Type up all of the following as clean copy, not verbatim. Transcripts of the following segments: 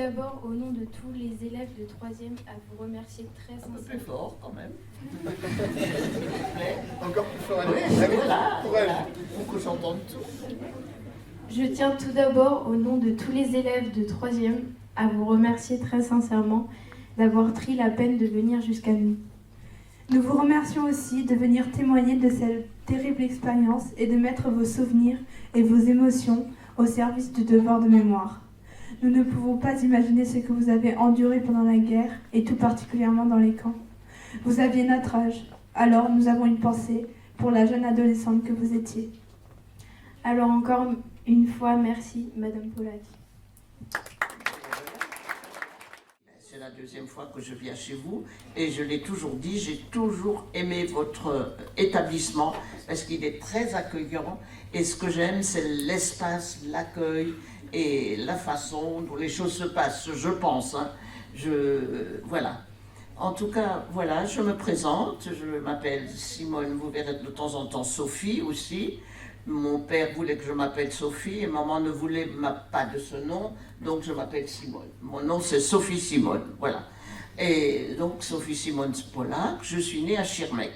d'abord, au nom de tous les élèves de 3e, à vous remercier très sincèrement. Un peu plus fort quand même. Encore plus fort. Voilà. Pour que j'entende tout. Je tiens tout d'abord, au nom de tous les élèves de 3e, à vous remercier très sincèrement d'avoir pris la peine de venir jusqu'à nous. Nous vous remercions aussi de venir témoigner de cette terrible expérience et de mettre vos souvenirs et vos émotions au service du devoir de mémoire. Nous ne pouvons pas imaginer ce que vous avez enduré pendant la guerre et tout particulièrement dans les camps. Vous aviez notre âge, alors nous avons une pensée pour la jeune adolescente que vous étiez. Alors encore une fois, merci, Madame Pollack. C'est la deuxième fois que je viens chez vous et je l'ai toujours dit, j'ai toujours aimé votre établissement parce qu'il est très accueillant et ce que j'aime c'est l'espace, l'accueil et la façon dont les choses se passent, je pense. Voilà. En tout cas, voilà, je me présente, je m'appelle Simone, vous verrez de temps en temps Sophie aussi. Mon père voulait que je m'appelle Sophie et maman ne voulait pas de ce nom, donc je m'appelle Simone. Mon nom c'est Sophie Simone, voilà. Et donc Sophie Simone Pollack, je suis née à Schirmeck.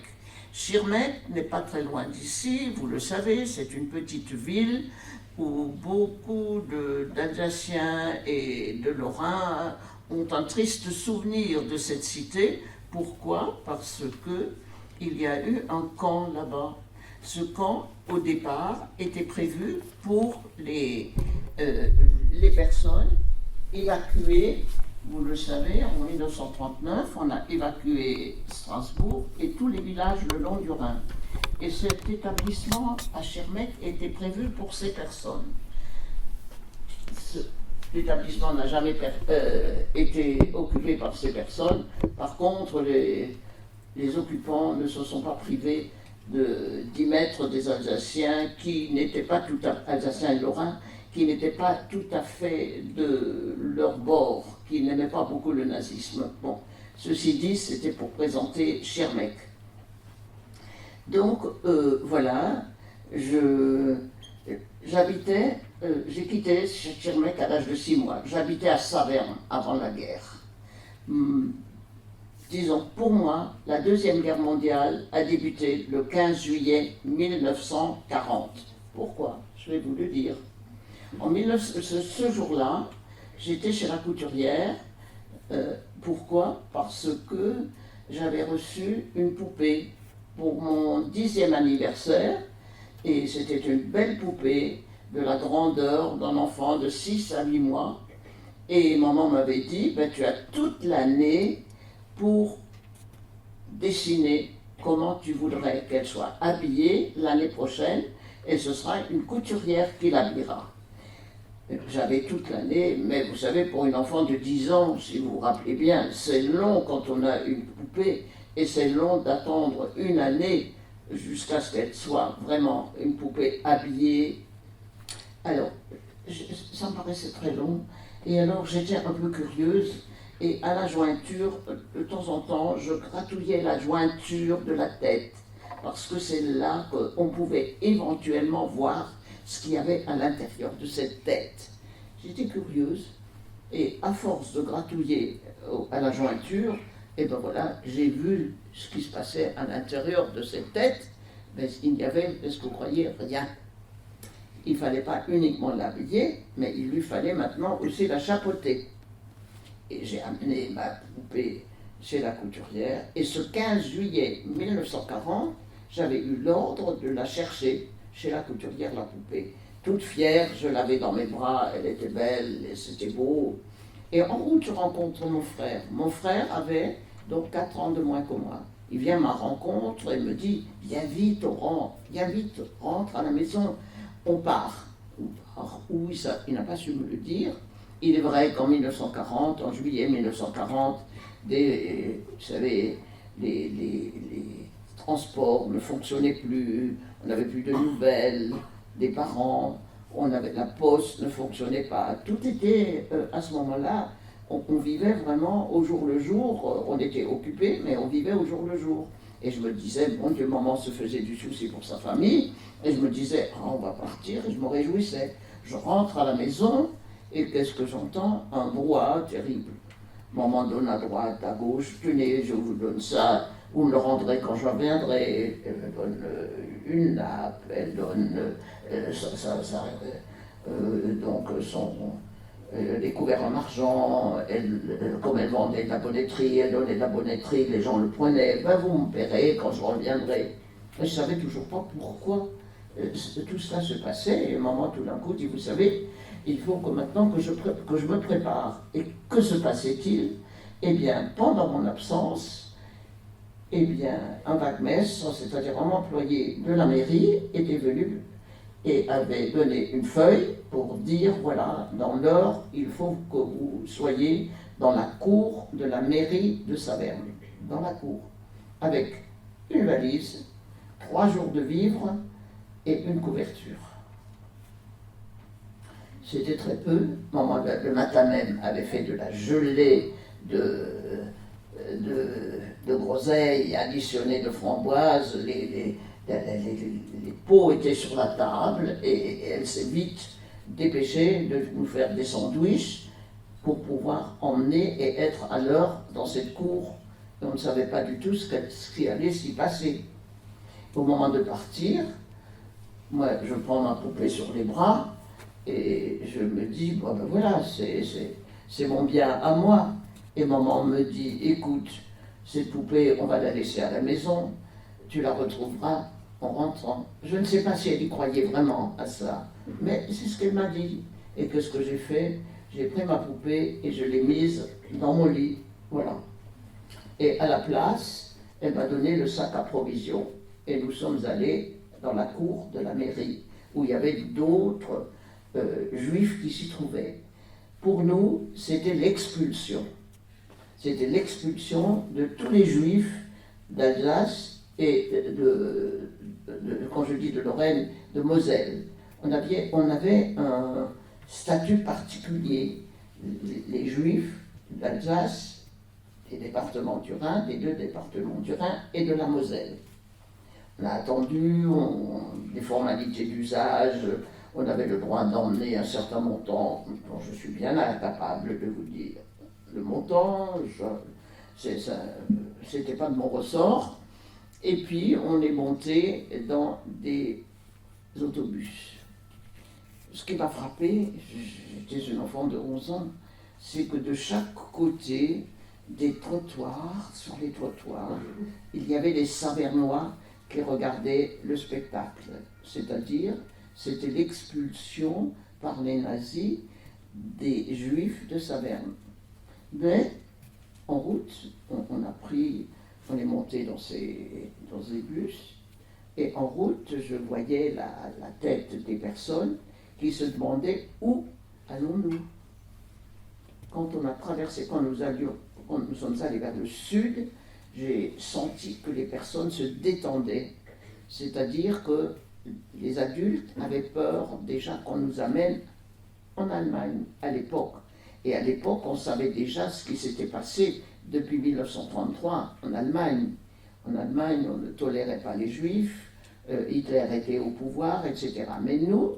Schirmeck n'est pas très loin d'ici, vous le savez, c'est une petite ville où beaucoup d'Alsaciens et de Lorrains ont un triste souvenir de cette cité. Pourquoi? Parce qu'il y a eu un camp là-bas. Ce camp, au départ, était prévu pour les personnes évacuées. Vous le savez, en 1939, on a évacué Strasbourg et tous les villages le long du Rhin. Et cet établissement à Schirmeck était prévu pour ces personnes. L'établissement n'a jamais été occupé par ces personnes. Par contre, les occupants ne se sont pas privés d'y mettre des Alsaciens qui n'étaient pas tout à fait, Alsaciens et Lorrains, qui n'étaient pas tout à fait de leur bord, qui n'aimaient pas beaucoup le nazisme. Bon, ceci dit, c'était pour présenter Schirmeck. Donc, voilà, j'habitais, j'ai quitté Schirmeck à l'âge de 6 mois. J'habitais à Saverne avant la guerre. Disons, pour moi, la Deuxième Guerre mondiale a débuté le 15 juillet 1940. Pourquoi? Je vais vous le dire. Ce jour-là, j'étais chez la couturière. Pourquoi? Parce que j'avais reçu une poupée pour mon 10e anniversaire. Et c'était une belle poupée de la grandeur d'un enfant de 6 à 8 mois. Et maman m'avait dit, ben, tu as toute l'année pour dessiner comment tu voudrais qu'elle soit habillée l'année prochaine, et ce sera une couturière qui l'habillera. J'avais toute l'année, mais vous savez, pour une enfant de 10 ans, si vous vous rappelez bien, c'est long quand on a une poupée, et c'est long d'attendre une année jusqu'à ce qu'elle soit vraiment une poupée habillée. Alors, ça me paraissait très long, et alors j'étais un peu curieuse, et à la jointure, de temps en temps, je gratouillais la jointure de la tête, parce que c'est là qu'on pouvait éventuellement voir ce qu'il y avait à l'intérieur de cette tête. J'étais curieuse, et à force de gratouiller à la jointure, et ben voilà, j'ai vu ce qui se passait à l'intérieur de cette tête, mais il n'y avait, est-ce que vous croyez, rien. Il ne fallait pas uniquement l'habiller, mais il lui fallait maintenant aussi la chapeauter. Et j'ai amené ma poupée chez la couturière, et ce 15 juillet 1940, j'avais eu l'ordre de la chercher chez la couturière, la poupée. Toute fière, je l'avais dans mes bras, elle était belle, et c'était beau. Et en route, je rencontre mon frère. Mon frère avait donc 4 ans de moins que moi. Il vient à ma rencontre et me dit, viens vite, rentre à la maison, on part. Où ça, il n'a pas su me le dire. Il est vrai qu'en 1940, en juillet 1940, vous savez, les transports ne fonctionnaient plus, on n'avait plus de nouvelles des parents, la poste ne fonctionnait pas. Tout était, à ce moment-là, on vivait vraiment au jour le jour, on était occupés, mais on vivait au jour le jour. Et je me disais, bon Dieu, maman se faisait du souci pour sa famille, et je me disais, ah, on va partir, et je me réjouissais. Je rentre à la maison, Et qu'est-ce que j'entends? Un brouhaha terrible. Maman donne à droite, à gauche, tenez, je vous donne ça, vous me le rendrez quand je reviendrai. Elle donne une nappe, elle donne donc des couverts en argent, comme elle vendait de la bonnetterie, elle donnait de la bonnetterie, les gens le prenaient, ben vous me paierez quand je reviendrai. Mais je ne savais toujours pas pourquoi tout cela se passait, et maman tout d'un coup dit, vous savez, il faut que maintenant que je me prépare. Et que se passait-il? Eh bien, pendant mon absence, eh bien, un wagmestre, c'est-à-dire un employé de la mairie, était venu et avait donné une feuille pour dire, voilà, dans l'heure, il faut que vous soyez dans la cour de la mairie de Saverne, dans la cour, avec une valise, 3 jours de vivres et une couverture. C'était très peu. Maman, le matin même, avait fait de la gelée de groseilles additionnée de framboises. Les pots étaient sur la table et elle s'est vite dépêchée de nous faire des sandwichs pour pouvoir emmener et être à l'heure dans cette cour. Et on ne savait pas du tout ce qui allait s'y passer. Au moment de partir, moi, je prends ma poupée sur les bras et je me dis, bon ben voilà, c'est mon bien à moi. Et maman me dit, écoute, cette poupée, on va la laisser à la maison, tu la retrouveras en rentrant. Je ne sais pas si elle y croyait vraiment à ça, mais c'est ce qu'elle m'a dit. Et qu'est-ce que j'ai fait? J'ai pris ma poupée et je l'ai mise dans mon lit, voilà. Et à la place, elle m'a donné le sac à provisions. Et nous sommes allés dans la cour de la mairie, où il y avait d'autres juifs qui s'y trouvaient. Pour nous, c'était l'expulsion. C'était l'expulsion de tous les juifs d'Alsace et quand je dis de Lorraine, de Moselle. On avait un statut particulier. Les juifs d'Alsace, des départements du Rhin, des 2 départements du Rhin et de la Moselle. On a attendu, des formalités d'usage, on avait le droit d'emmener un certain montant, dont je suis bien incapable de vous dire le montant, c'était pas de mon ressort. Et puis on est monté dans des autobus. Ce qui m'a frappé, j'étais une enfant de 11 ans, c'est que de chaque côté des trottoirs, sur les trottoirs, il y avait des Savernois qui regardaient le spectacle. C'est-à-dire, c'était l'expulsion par les nazis des Juifs de Saverne. Mais, en route, on est monté dans ces bus, et en route, je voyais la tête des personnes qui se demandaient où allons-nous. Quand nous sommes allés vers le sud, j'ai senti que les personnes se détendaient. C'est-à-dire que les adultes avaient peur déjà qu'on nous amène en Allemagne à l'époque. Et à l'époque, on savait déjà ce qui s'était passé depuis 1933 en Allemagne. En Allemagne, on ne tolérait pas les Juifs, Hitler était au pouvoir, etc. Mais nous,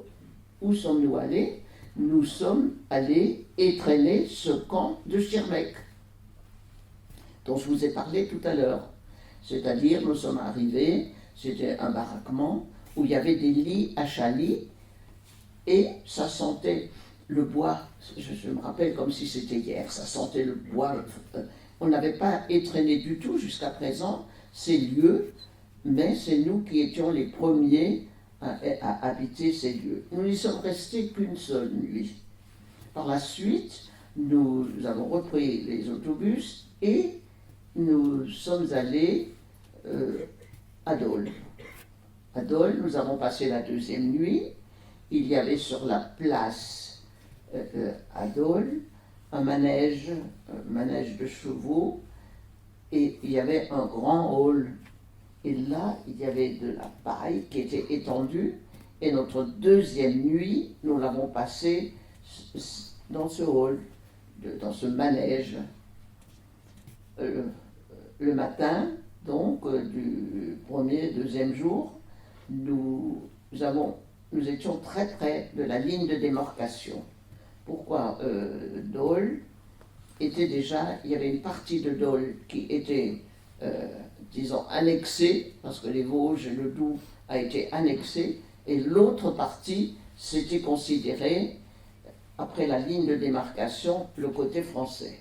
où sommes-nous allés? Nous sommes allés étrenner ce camp de Schirmeck, dont je vous ai parlé tout à l'heure. C'est-à-dire, nous sommes arrivés, c'était un baraquement où il y avait des lits à chalis et ça sentait le bois. Je me rappelle comme si c'était hier, ça sentait le bois. On n'avait pas étrenné du tout jusqu'à présent ces lieux, mais c'est nous qui étions les premiers à habiter ces lieux. Nous n'y sommes restés qu'une seule nuit. Par la suite, nous avons repris les autobus et nous sommes allés à Dole. À Dole, nous avons passé la 2e nuit. Il y avait sur la place à Dole un manège de chevaux, et il y avait un grand hall. Et là, il y avait de la paille qui était étendue, et notre 2e nuit, nous l'avons passée dans ce hall, dans ce manège. Le matin, donc, du 1er, 2e jour, nous étions très près de la ligne de démarcation. Pourquoi Dole était déjà, il y avait une partie de Dole qui était, disons, annexée, parce que les Vosges et le Doubs a été annexé, et l'autre partie, c'était considéré, après la ligne de démarcation, le côté français.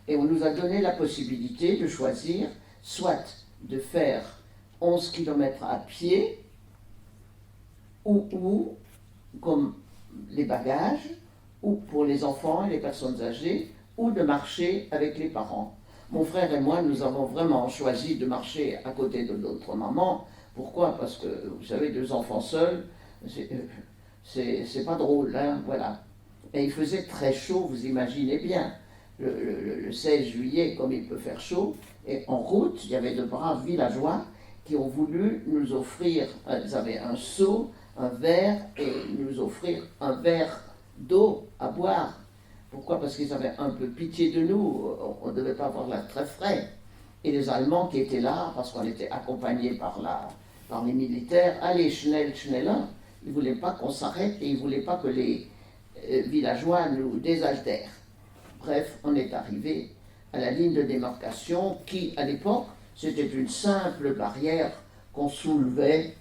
Et on nous a donné la possibilité de choisir, soit de faire 11 km à pied, ou comme les bagages, ou pour les enfants et les personnes âgées, ou de marcher avec les parents. Mon frère et moi, nous avons vraiment choisi de marcher à côté de notre maman. Pourquoi? Parce que, vous savez, 2 enfants seuls, c'est pas drôle, hein, voilà. Et il faisait très chaud, vous imaginez bien. Le 16 juillet, comme il peut faire chaud, et en route, il y avait de braves villageois qui ont voulu nous offrir, ils avaient un seau, un verre, et nous offrir un verre d'eau à boire. Pourquoi? Parce qu'ils avaient un peu pitié de nous, on ne devait pas avoir l'air très frais. Et les Allemands qui étaient là, parce qu'on était accompagnés par les militaires, allez, Schnell, Schneller, ils ne voulaient pas qu'on s'arrête et ils ne voulaient pas que les villageois nous désaltèrent. Bref, on est arrivé à la ligne de démarcation qui, à l'époque, c'était une simple barrière qu'on soulevait,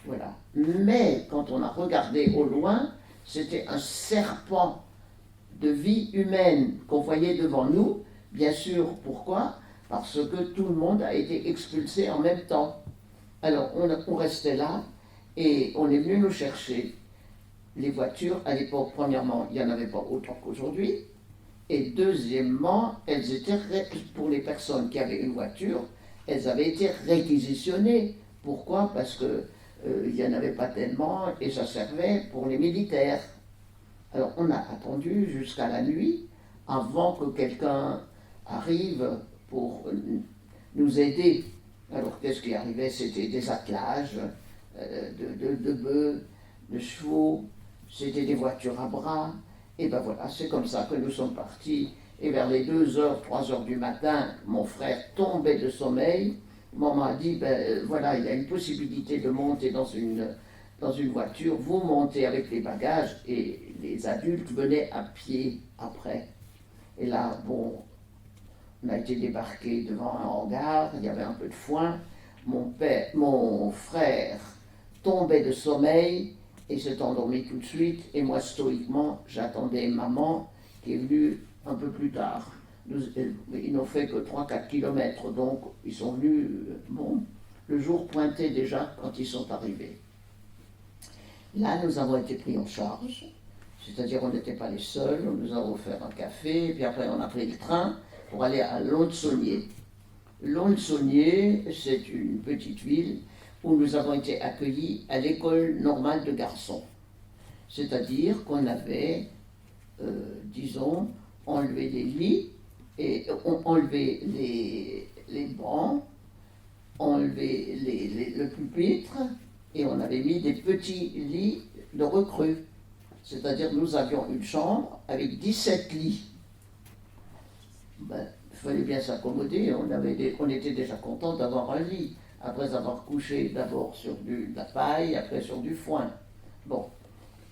voilà. Mais quand on a regardé au loin, c'était un serpent de vie humaine qu'on voyait devant nous. Bien sûr, pourquoi? Parce que tout le monde a été expulsé en même temps. Alors, on restait là et on est venu nous chercher. Les voitures, à l'époque, premièrement, il n'y en avait pas autant qu'aujourd'hui. Et deuxièmement, elles étaient, pour les personnes qui avaient une voiture, elles avaient été réquisitionnées. Pourquoi? Parce que il n'y en avait pas tellement et ça servait pour les militaires. Alors on a attendu jusqu'à la nuit avant que quelqu'un arrive pour nous aider. Alors qu'est-ce qui arrivait? C'était des attelages de bœufs, de chevaux, c'était des voitures à bras. Et ben voilà, c'est comme ça que nous sommes partis. Et vers les 2h, 3h du matin, mon frère tombait de sommeil. Maman a dit, voilà, il y a une possibilité de monter dans une voiture. Vous montez avec les bagages et les adultes venaient à pied après. Et là, bon, on a été débarqués devant un hangar, il y avait un peu de foin. Mon frère tombait de sommeil et s'est endormi tout de suite. Et moi, stoïquement, j'attendais maman qui est venue un peu plus tard. Ils n'ont fait que 3-4 km, donc ils sont venus, bon, le jour pointait déjà quand ils sont arrivés. Là, nous avons été pris en charge, c'est-à-dire on n'était pas les seuls, on nous a offert un café, puis après on a pris le train pour aller à Lons-Saunier. Lons-Saunier, c'est une petite ville où nous avons été accueillis à l'école normale de garçons. C'est-à-dire qu'on avait, disons, enlevé les lits, et enlevé les bancs, enlevé le pupitre, et on avait mis des petits lits de recrues. C'est-à-dire nous avions une chambre avec 17 lits. Ben, il fallait bien s'accommoder, on était déjà content d'avoir un lit, après avoir couché d'abord sur de la paille, après sur du foin. Bon,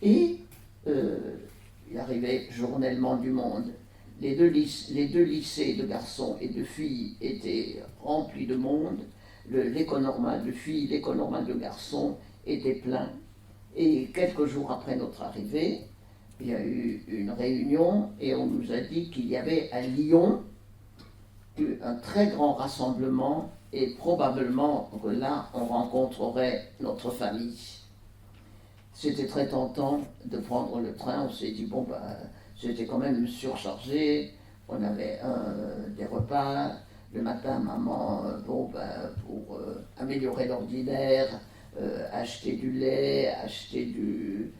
et il arrivait journellement du monde. Les deux lycées de garçons et de filles étaient remplis de monde. L'école normale de filles, l'école normale de garçons était plein. Et quelques jours après notre arrivée, il y a eu une réunion et on nous a dit qu'il y avait à Lyon un très grand rassemblement et probablement que là on rencontrerait notre famille. C'était très tentant de prendre le train, on s'est dit bon c'était quand même surchargé, on avait des repas, le matin maman, pour améliorer l'ordinaire, acheter du lait, acheter du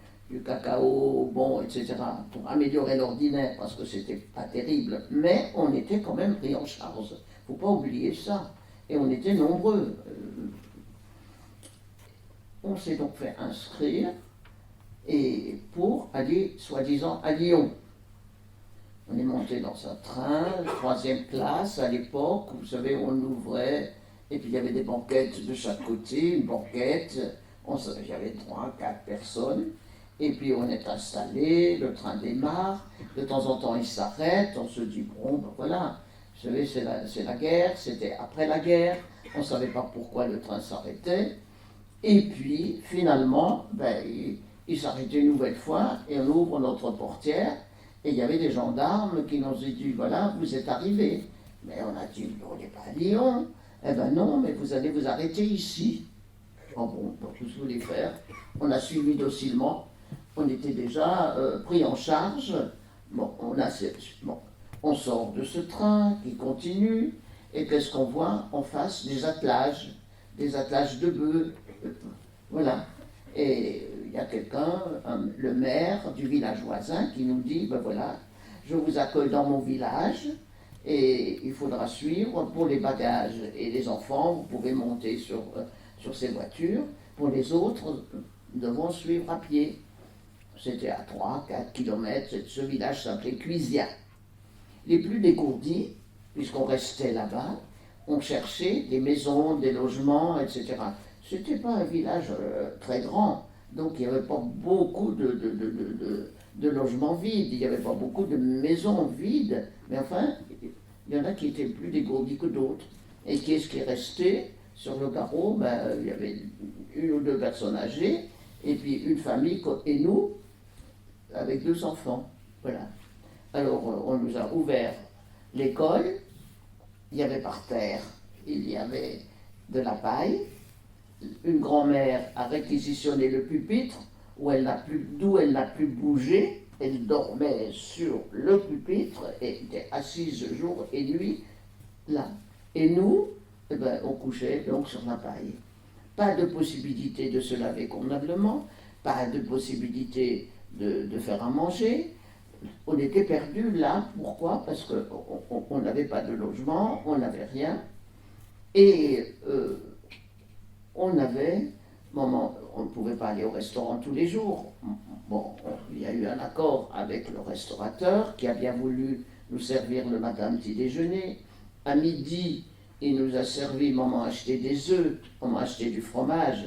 cacao, bon, etc., pour améliorer l'ordinaire, parce que c'était pas terrible, mais on était quand même pris en charge, faut pas oublier ça, et on était nombreux. On s'est donc fait inscrire, et pour aller, soi-disant, à Lyon. On est monté dans un train, 3e classe à l'époque, vous savez, on ouvrait, et puis il y avait des banquettes de chaque côté, une banquette, il y avait 3-4 personnes, Et puis on est installé, le train démarre, de temps en temps il s'arrête, on se dit bon ben voilà, vous savez c'est la guerre, c'était après la guerre, on ne savait pas pourquoi le train s'arrêtait. Et puis finalement, ben, il s'arrêtait une nouvelle fois et on ouvre notre portière et il y avait des gendarmes qui nous ont dit voilà, vous êtes arrivés. Mais on a dit on n'est pas à Lyon. Eh ben non, mais vous allez vous arrêter ici. Oh bon, pour tout ce que vous voulez faire, on a suivi docilement. On était déjà pris en charge. Bon, on sort de ce train qui continue. Et qu'est-ce qu'on voit en face? Des attelages de bœufs. Voilà. Et il y a quelqu'un, le maire du village voisin, qui nous dit ben voilà, je vous accueille dans mon village. Et il faudra suivre pour les bagages et les enfants, vous pouvez monter sur ces voitures. Pour les autres, nous devons suivre à pied. C'était à 3-4 km, ce village s'appelait Cuisia. Les plus dégourdis, puisqu'on restait là-bas, on cherchait des maisons, des logements, etc. Ce n'était pas un village très grand, donc il n'y avait pas beaucoup de logements vides, il n'y avait pas beaucoup de maisons vides, mais enfin, il y en a qui étaient plus dégourdis que d'autres. Et qu'est-ce qui est resté sur le carreau? Ben, il y avait une ou deux personnes âgées, et puis une famille, et nous, avec 2 enfants. Voilà. Alors, on nous a ouvert l'école, il y avait par terre, il y avait de la paille, une grand-mère a réquisitionné le pupitre, d'où elle n'a plus bougé, elle dormait sur le pupitre et était assise jour et nuit là. Et nous, eh ben, on couchait donc sur la paille. Pas de possibilité de se laver convenablement, pas de possibilité de faire à manger. On était perdus là. Pourquoi? Parce qu'on n'avait pas de logement, on n'avait rien. Et on ne pouvait pas aller au restaurant tous les jours. Bon, il y a eu un accord avec le restaurateur qui a bien voulu nous servir le matin petit déjeuner. À midi, il nous a servi, maman a acheté des œufs, maman a acheté du fromage.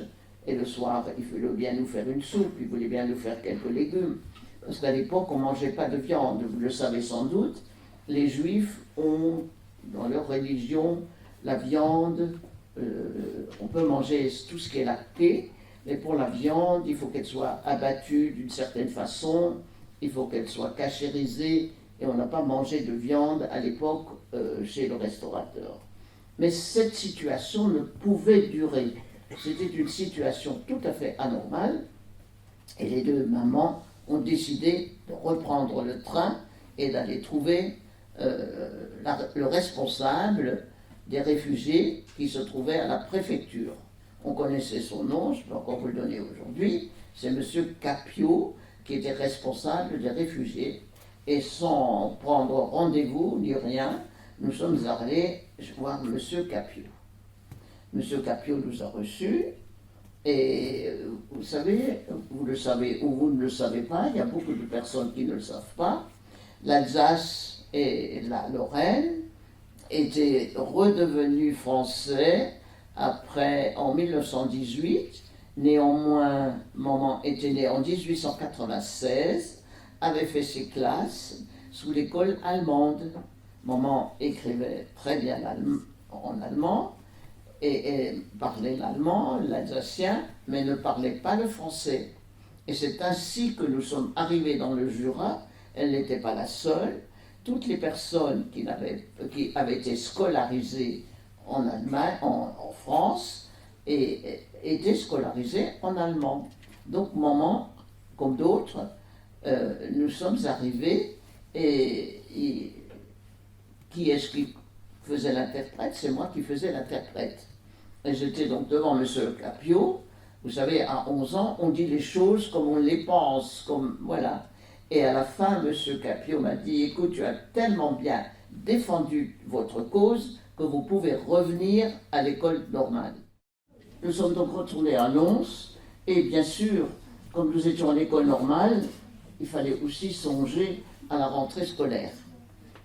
Et le soir, il voulait bien nous faire une soupe, il voulait bien nous faire quelques légumes. Parce qu'à l'époque, on ne mangeait pas de viande. Vous le savez sans doute, les Juifs ont, dans leur religion, la viande. On peut manger tout ce qui est lacté, mais pour la viande, il faut qu'elle soit abattue d'une certaine façon, il faut qu'elle soit cachérisée, et on n'a pas mangé de viande à l'époque chez le restaurateur. Mais cette situation ne pouvait durer. C'était une situation tout à fait anormale, et les 2 mamans ont décidé de reprendre le train et d'aller trouver le responsable des réfugiés qui se trouvaient à la préfecture. On connaissait son nom, je peux encore vous le donner aujourd'hui, c'est M. Capio qui était responsable des réfugiés. Et sans prendre rendez-vous ni rien, nous sommes allés voir M. Capio. M. Capio nous a reçus, et vous savez, vous le savez ou vous ne le savez pas, il y a beaucoup de personnes qui ne le savent pas, l'Alsace et la Lorraine étaient redevenus français en 1918. Néanmoins, maman était née en 1896, avait fait ses classes sous l'école allemande. Maman écrivait très bien en allemand et parlait l'allemand, l'alsacien, mais ne parlait pas le français. Et c'est ainsi que nous sommes arrivés dans le Jura. Elle n'était pas la seule. Toutes les personnes qui avaient été scolarisées en Allemagne, en France, étaient scolarisées en allemand. Donc maman, comme d'autres, nous sommes arrivés et qui est-ce qui faisait l'interprète? C'est moi qui faisais l'interprète. Et j'étais donc devant M. Capio. Vous savez, à 11 ans, on dit les choses comme on les pense, comme voilà. Et à la fin, M. Capio m'a dit, écoute, tu as tellement bien défendu votre cause que vous pouvez revenir à l'école normale. Nous sommes donc retournés à Lons, et bien sûr, comme nous étions à l'école normale, il fallait aussi songer à la rentrée scolaire.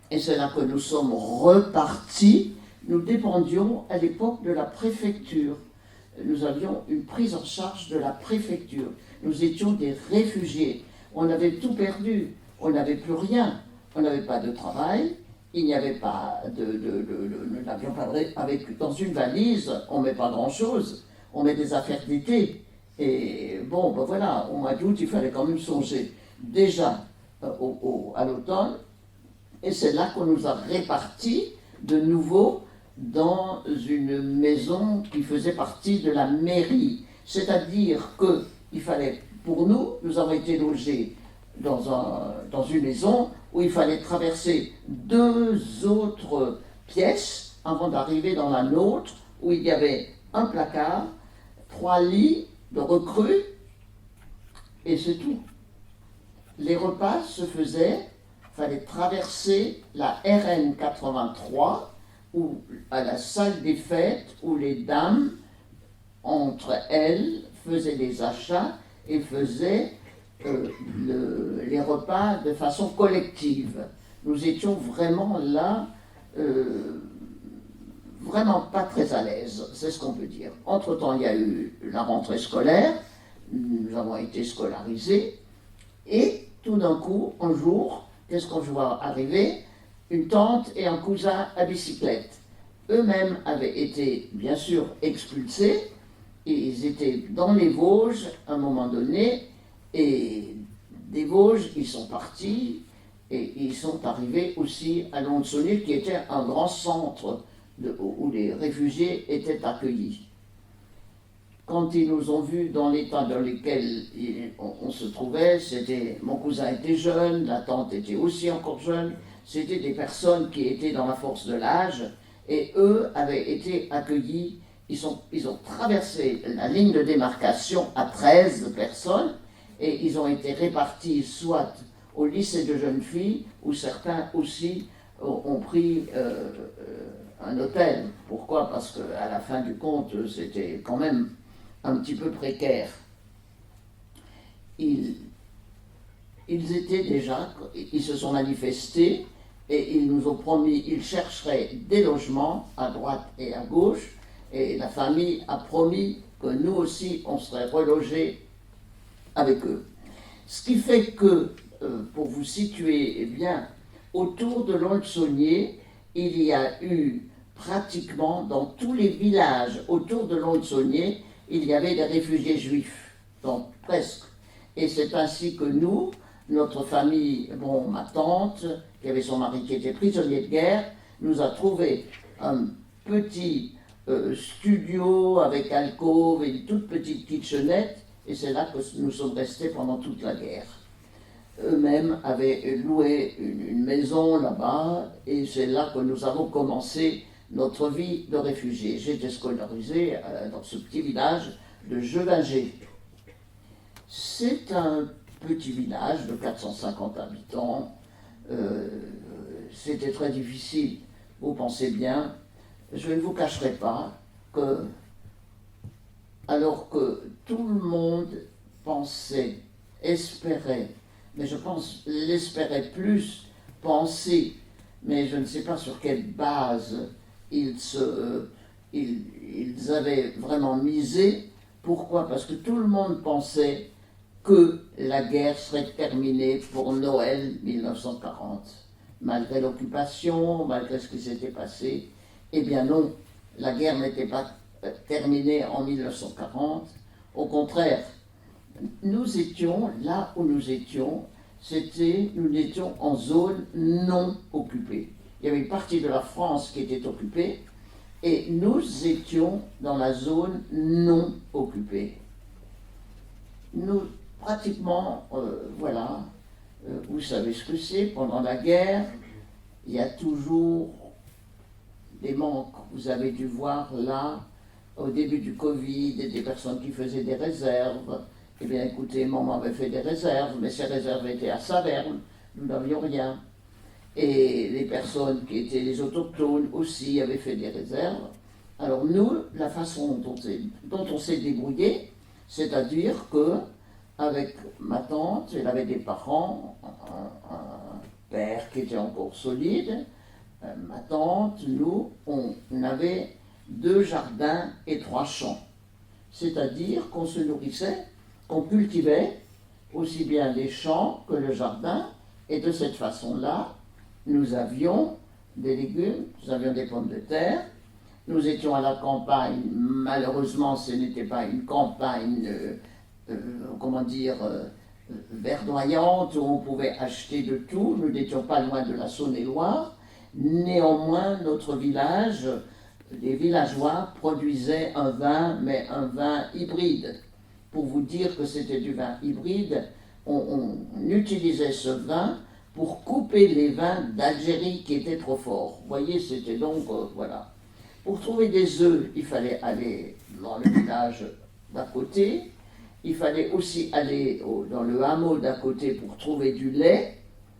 Et c'est là que nous sommes repartis. Nous dépendions à l'époque de la préfecture. nous avions une prise en charge de la préfecture. Nous étions des réfugiés. On avait tout perdu. On n'avait plus rien. On n'avait pas de travail. Il n'y avait pas nous n'avions pas avec dans une valise. On ne met pas grand-chose. On met des affaires d'été. Et bon, ben voilà, au mois d'août, il fallait quand même songer déjà à l'automne. Et c'est là qu'on nous a répartis de nouveau dans une maison qui faisait partie de la mairie. C'est-à-dire qu'il fallait, pour nous, nous avons été logés dans une maison où il fallait traverser 2 autres pièces avant d'arriver dans la nôtre, où il y avait un placard, 3 lits de recrues, et c'est tout. Les repas se faisaient, il fallait traverser la RN 83, ou à la salle des fêtes, où les dames, entre elles, faisaient des achats et faisaient les repas de façon collective. Nous étions vraiment là, vraiment pas très à l'aise, c'est ce qu'on peut dire. Entre-temps, il y a eu la rentrée scolaire, nous avons été scolarisés, et tout d'un coup, un jour, qu'est-ce qu'on voit arriver? Une tante et un cousin à bicyclette. Eux-mêmes avaient été, bien sûr, expulsés, et ils étaient dans les Vosges à un moment donné, et des Vosges, ils sont partis, et ils sont arrivés aussi à Lons-Saunier, qui était un grand centre où les réfugiés étaient accueillis. Quand ils nous ont vus dans l'état dans lequel on se trouvait, mon cousin était jeune, la tante était aussi encore jeune, c'était des personnes qui étaient dans la force de l'âge, et eux avaient été accueillis, ils ont traversé la ligne de démarcation à 13 personnes, et ils ont été répartis soit au lycée de jeunes filles, où certains aussi ont pris un hôtel. Pourquoi? Parce qu'à la fin du compte, c'était quand même un petit peu précaire. Ils étaient déjà, ils se sont manifestés et ils nous ont promis, ils chercheraient des logements à droite et à gauche, et la famille a promis que nous aussi on serait relogés avec eux. Ce qui fait que, pour vous situer bien, autour de Lons-Saunier, il y a eu pratiquement dans tous les villages autour de Lons-Saunier, il y avait des réfugiés juifs, donc presque. Et c'est ainsi que nous, notre famille, bon, ma tante, qui avait son mari qui était prisonnier de guerre, nous a trouvé un petit studio avec alcôve et une toute petite kitchenette, et c'est là que nous sommes restés pendant toute la guerre. Eux-mêmes avaient loué une maison là-bas, et c'est là que nous avons commencé notre vie de réfugiés. J'étais scolarisé dans ce petit village de Jevinger. C'est un petit village de 450 habitants. C'était très difficile, vous pensez bien. Je ne vous cacherai pas que, alors que tout le monde pensait, espérait, mais je pense l'espérait plus, pensait, mais je ne sais pas sur quelle base ils avaient vraiment misé. Pourquoi? Parce que tout le monde pensait que la guerre serait terminée pour Noël 1940. Malgré l'occupation, malgré ce qui s'était passé, eh bien non, la guerre n'était pas terminée en 1940. Au contraire, nous étions, là où nous étions, nous étions en zone non occupée. Il y avait une partie de la France qui était occupée, et nous étions dans la zone non occupée. Nous, pratiquement, voilà, vous savez ce que c'est, pendant la guerre, il y a toujours des manques. Vous avez dû voir là, au début du Covid, des personnes qui faisaient des réserves. Eh bien, écoutez, maman avait fait des réserves, mais ces réserves étaient à Saverne, nous n'avions rien. Et les personnes qui étaient les autochtones aussi avaient fait des réserves. Alors nous, la façon dont on s'est débrouillé, c'est-à-dire que avec ma tante, elle avait des parents, un père qui était encore solide, ma tante, nous, on avait 2 jardins et 3 champs. c'est-à-dire qu'on se nourrissait, qu'on cultivait aussi bien les champs que le jardin, et de cette façon-là, nous avions des légumes, nous avions des pommes de terre, nous étions à la campagne, malheureusement ce n'était pas une campagne, verdoyante, où on pouvait acheter de tout, nous n'étions pas loin de la Saône-et-Loire, néanmoins notre village, les villageois produisaient un vin, mais un vin hybride. Pour vous dire que c'était du vin hybride, on utilisait ce vin pour couper les vins d'Algérie qui étaient trop forts. Vous voyez, c'était donc, voilà. Pour trouver des œufs, il fallait aller dans le village d'à côté. Il fallait aussi aller dans le hameau d'à côté pour trouver du lait.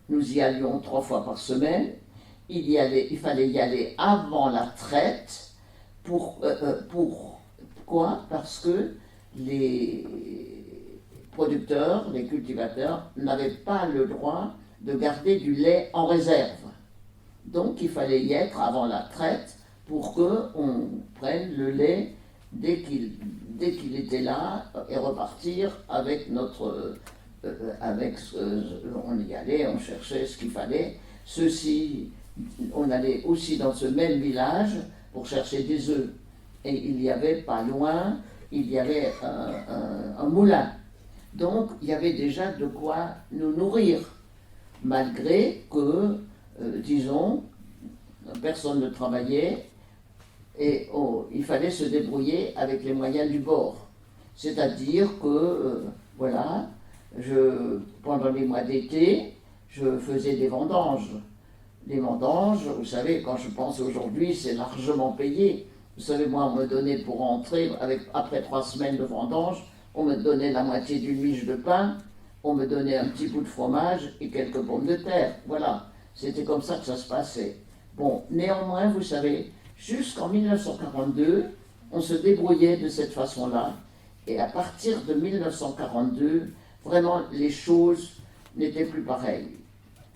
Nous y allions 3 fois par semaine. Il fallait y aller avant la traite. Pourquoi? Parce que les producteurs, les cultivateurs, n'avaient pas le droit de garder du lait en réserve. Donc il fallait y être avant la traite pour qu'on prenne le lait dès qu'il était là et repartir avec on y allait, on cherchait ce qu'il fallait. On allait aussi dans ce même village pour chercher des œufs. Et il y avait pas loin, il y avait un moulin. Donc il y avait déjà de quoi nous nourrir, malgré que, disons, personne ne travaillait et il fallait se débrouiller avec les moyens du bord. C'est-à-dire que, voilà, pendant les mois d'été, je faisais des vendanges. Les vendanges, vous savez, quand je pense aujourd'hui, c'est largement payé. Vous savez, moi, on me donnait pour rentrer, après 3 semaines de vendanges, on me donnait la moitié d'une miche de pain, on me donnait un petit bout de fromage et quelques pommes de terre. Voilà, c'était comme ça que ça se passait. Bon, néanmoins, vous savez, jusqu'en 1942, on se débrouillait de cette façon-là. Et à partir de 1942, vraiment, les choses n'étaient plus pareilles.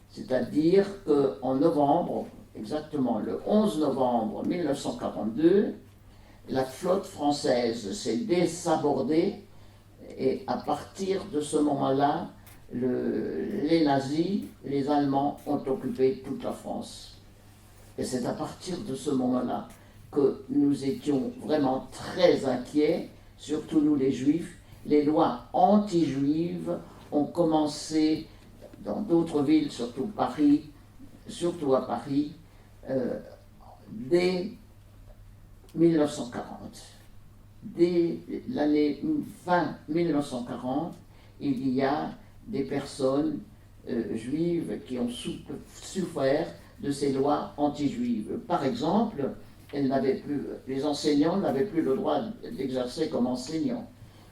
C'est-à-dire qu'en novembre, exactement le 11 novembre 1942, la flotte française s'est désabordée et à partir de ce moment-là, les nazis, les Allemands ont occupé toute la France. Et c'est à partir de ce moment-là que nous étions vraiment très inquiets, surtout nous les Juifs. Les lois anti-juives ont commencé dans d'autres villes, surtout Paris, surtout à Paris, dès 1940. Dès l'année fin 1940, il y a des personnes juives qui ont souffert de ces lois anti-juives. Par exemple, les enseignants n'avaient plus le droit d'exercer comme enseignants.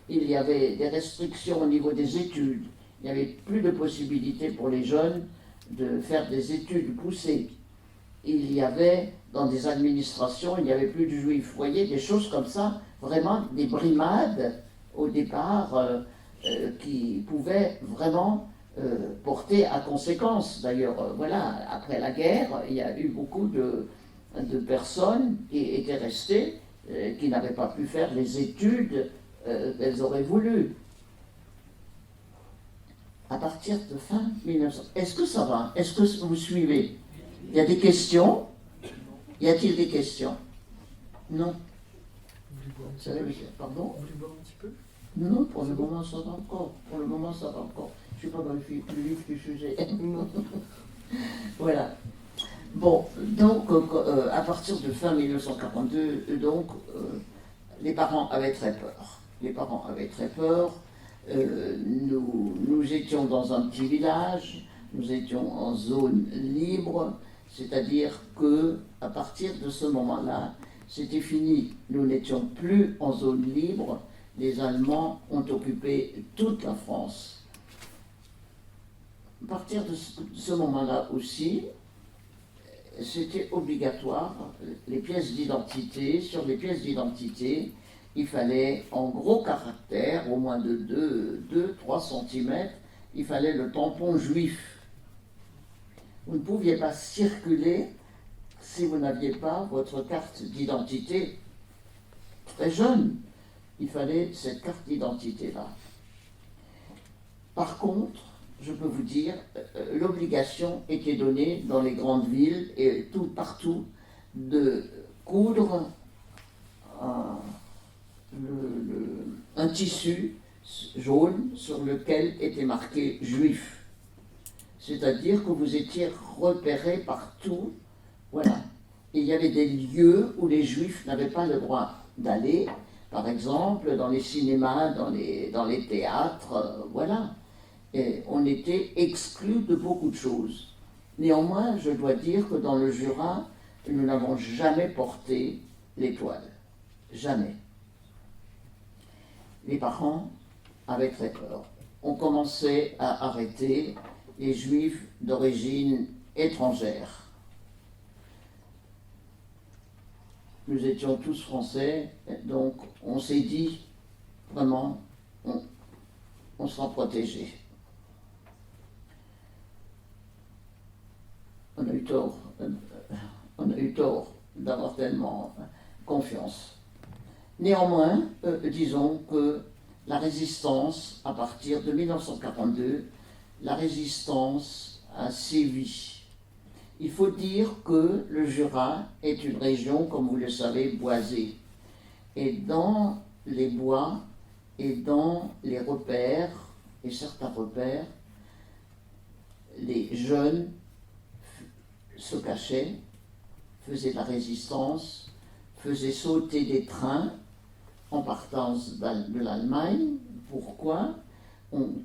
Il y avait des restrictions au niveau des études. Il n'y avait plus de possibilité pour les jeunes de faire des études poussées. Il y avait, dans des administrations, il n'y avait plus de juifs. Vous voyez, des choses comme ça, vraiment des brimades, au départ, qui pouvaient vraiment porter à conséquence. D'ailleurs, voilà, après la guerre, il y a eu beaucoup de personnes qui étaient restées, qui n'avaient pas pu faire les études qu'elles auraient voulu. À partir de fin 1900. Est-ce que ça va? Est-ce que vous suivez? Il y a des questions? Y a-t-il des questions? Non. Vous savez, pardon? Vous voulez boire un petit peu? Non, pour le moment ça va encore. Pour le moment ça va encore. Je ne suis pas dans le vif du sujet. Voilà. Bon, donc à partir de fin 1942, donc les parents avaient très peur. Les parents avaient très peur. Nous étions dans un petit village, nous étions en zone libre, c'est-à-dire que à partir de ce moment-là, c'était fini. Nous n'étions plus en zone libre. Les Allemands ont occupé toute la France. À partir de ce moment-là aussi, c'était obligatoire, les pièces d'identité. Sur les pièces d'identité, il fallait en gros caractères, au moins de 2-3 cm, il fallait le tampon juif. Vous ne pouviez pas circuler si vous n'aviez pas votre carte d'identité très jeune. il fallait cette carte d'identité-là. Par contre, je peux vous dire, l'obligation était donnée dans les grandes villes et partout de coudre un tissu jaune sur lequel était marqué juif. C'est-à-dire que vous étiez repéré partout, voilà. Et il y avait des lieux où les juifs n'avaient pas le droit d'aller, par exemple dans les cinémas, dans les théâtres, voilà. Et on était exclus de beaucoup de choses. Néanmoins, je dois dire que dans le Jura, nous n'avons jamais porté l'étoile. Jamais. Les parents avaient très peur. On commençait à arrêter les juifs d'origine étrangère. Nous étions tous français, donc on s'est dit, vraiment, on sera protégés. On a eu tort d'avoir tellement confiance. Néanmoins, disons que la résistance, à partir de 1942, la résistance a sévi. Il faut dire que le Jura est une région, comme vous le savez, boisée. Et dans les bois et dans les repères, et certains repères, les jeunes se cachaient, faisaient la résistance, faisaient sauter des trains en partance de l'Allemagne. Pourquoi?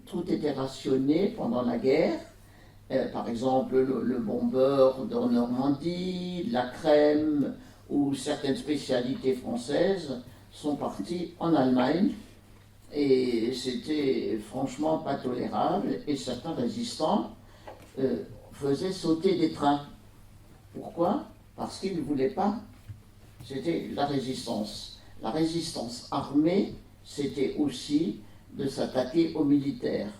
Tout était rationné pendant la guerre. Par exemple, le bombeur de Normandie, la crème ou certaines spécialités françaises sont parties en Allemagne. Et c'était franchement pas tolérable. Et certains résistants faisaient sauter des trains. Pourquoi? Parce qu'ils ne voulaient pas. C'était la résistance. La résistance armée, c'était aussi de s'attaquer aux militaires.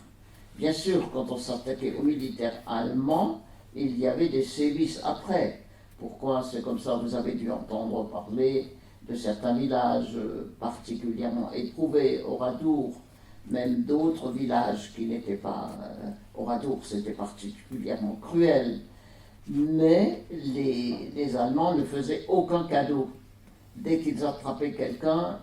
Bien sûr, quand on s'attaquait aux militaires allemands, il y avait des sévices après. Pourquoi? C'est comme ça, vous avez dû entendre parler de certains villages particulièrement éprouvés, Oradour, même d'autres villages qui n'étaient pas... Oradour, c'était particulièrement cruel. Mais les Allemands ne faisaient aucun cadeau. Dès qu'ils attrapaient quelqu'un,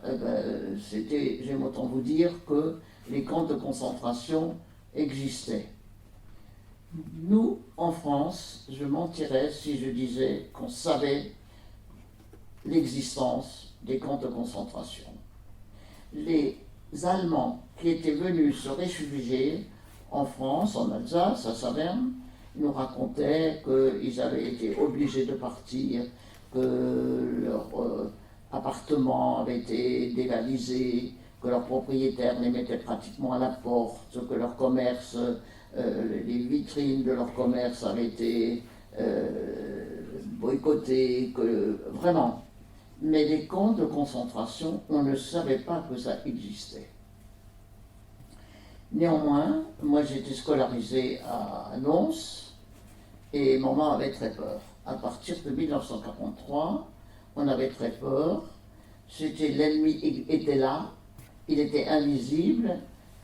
c'était, j'aime autant vous dire, que les camps de concentration existaient. Nous, en France, je mentirais si je disais qu'on savait l'existence des camps de concentration. Les Allemands qui étaient venus se réfugier en France, en Alsace, à Saverne, nous racontaient qu'ils avaient été obligés de partir, que leur appartement avait été dévalisé, que leurs propriétaires les mettaient pratiquement à la porte, que leur commerce, les vitrines de leur commerce avaient été boycottées, que vraiment. Mais les camps de concentration, on ne savait pas que ça existait. Néanmoins, moi j'étais scolarisé à Nons et maman avait très peur. À partir de 1943, on avait très peur. C'était l'ennemi était là, il était invisible.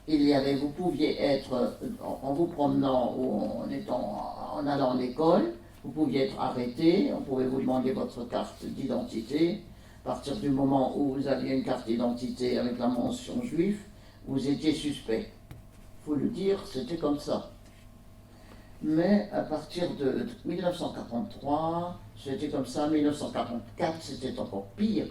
Il y avait, vous pouviez être, en vous promenant ou en allant à l'école, vous pouviez être arrêté, on pouvait vous demander votre carte d'identité. À partir du moment où vous aviez une carte d'identité avec la mention juif, vous étiez suspect. Il faut le dire, c'était comme ça. Mais à partir de 1943, c'était comme ça. 1944, c'était encore pire.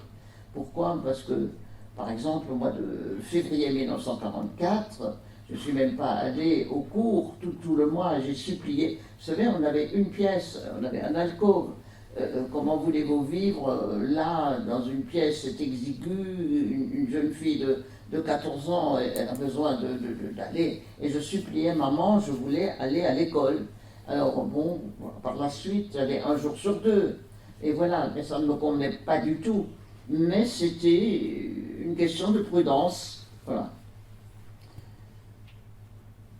Pourquoi? Parce que, par exemple, au mois de février 1944, je ne suis même pas allé au cours tout le mois, j'ai supplié. Vous savez, on avait une pièce, on avait un alcôve. Comment voulez-vous vivre là, dans une pièce exiguë, une jeune fille de 14 ans, elle a besoin d'aller. Et je suppliais maman, je voulais aller à l'école. Alors bon, par la suite, j'allais un jour sur deux. Et voilà, mais ça ne me convenait pas du tout. Mais c'était une question de prudence. Voilà.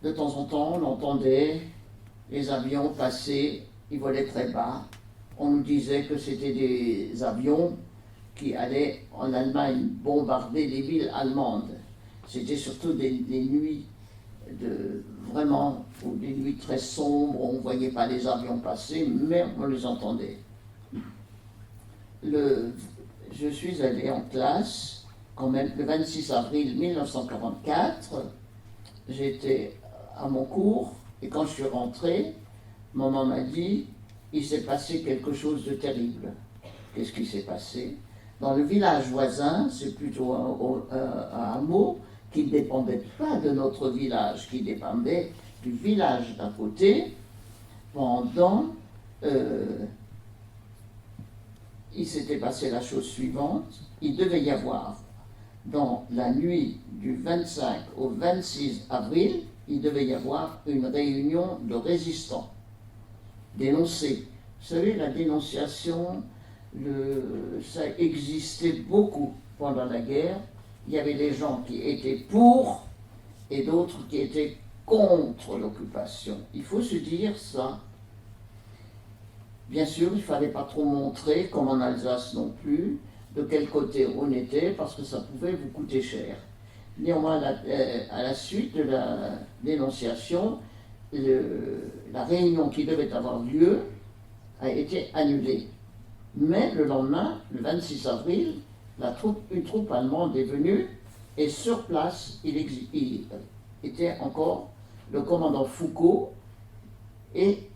De temps en temps, on entendait les avions passer, ils volaient très bas. On nous disait que c'était des avions qui allaient en Allemagne bombarder les villes allemandes. C'était surtout des nuits des nuits très sombres, on ne voyait pas les avions passer, mais on les entendait. Je suis allé en classe, quand même, le 26 avril 1944, j'étais à mon cours, et quand je suis rentré, maman m'a dit, il s'est passé quelque chose de terrible. Qu'est-ce qui s'est passé? Dans le village voisin, c'est plutôt un hameau qui ne dépendait pas de notre village, qui dépendait du village d'à côté, il s'était passé la chose suivante, il devait y avoir, dans la nuit du 25 au 26 avril, il devait y avoir une réunion de résistants, dénoncer. Vous savez, la dénonciation, ça existait beaucoup pendant la guerre. Il y avait les gens qui étaient pour et d'autres qui étaient contre l'occupation. Il faut se dire ça. Bien sûr, il ne fallait pas trop montrer, comme en Alsace non plus, de quel côté on était, parce que ça pouvait vous coûter cher. Néanmoins, à la suite de la dénonciation, la réunion qui devait avoir lieu a été annulée. Mais le lendemain, le 26 avril, une troupe allemande est venue et sur place, il était encore le commandant Foucault et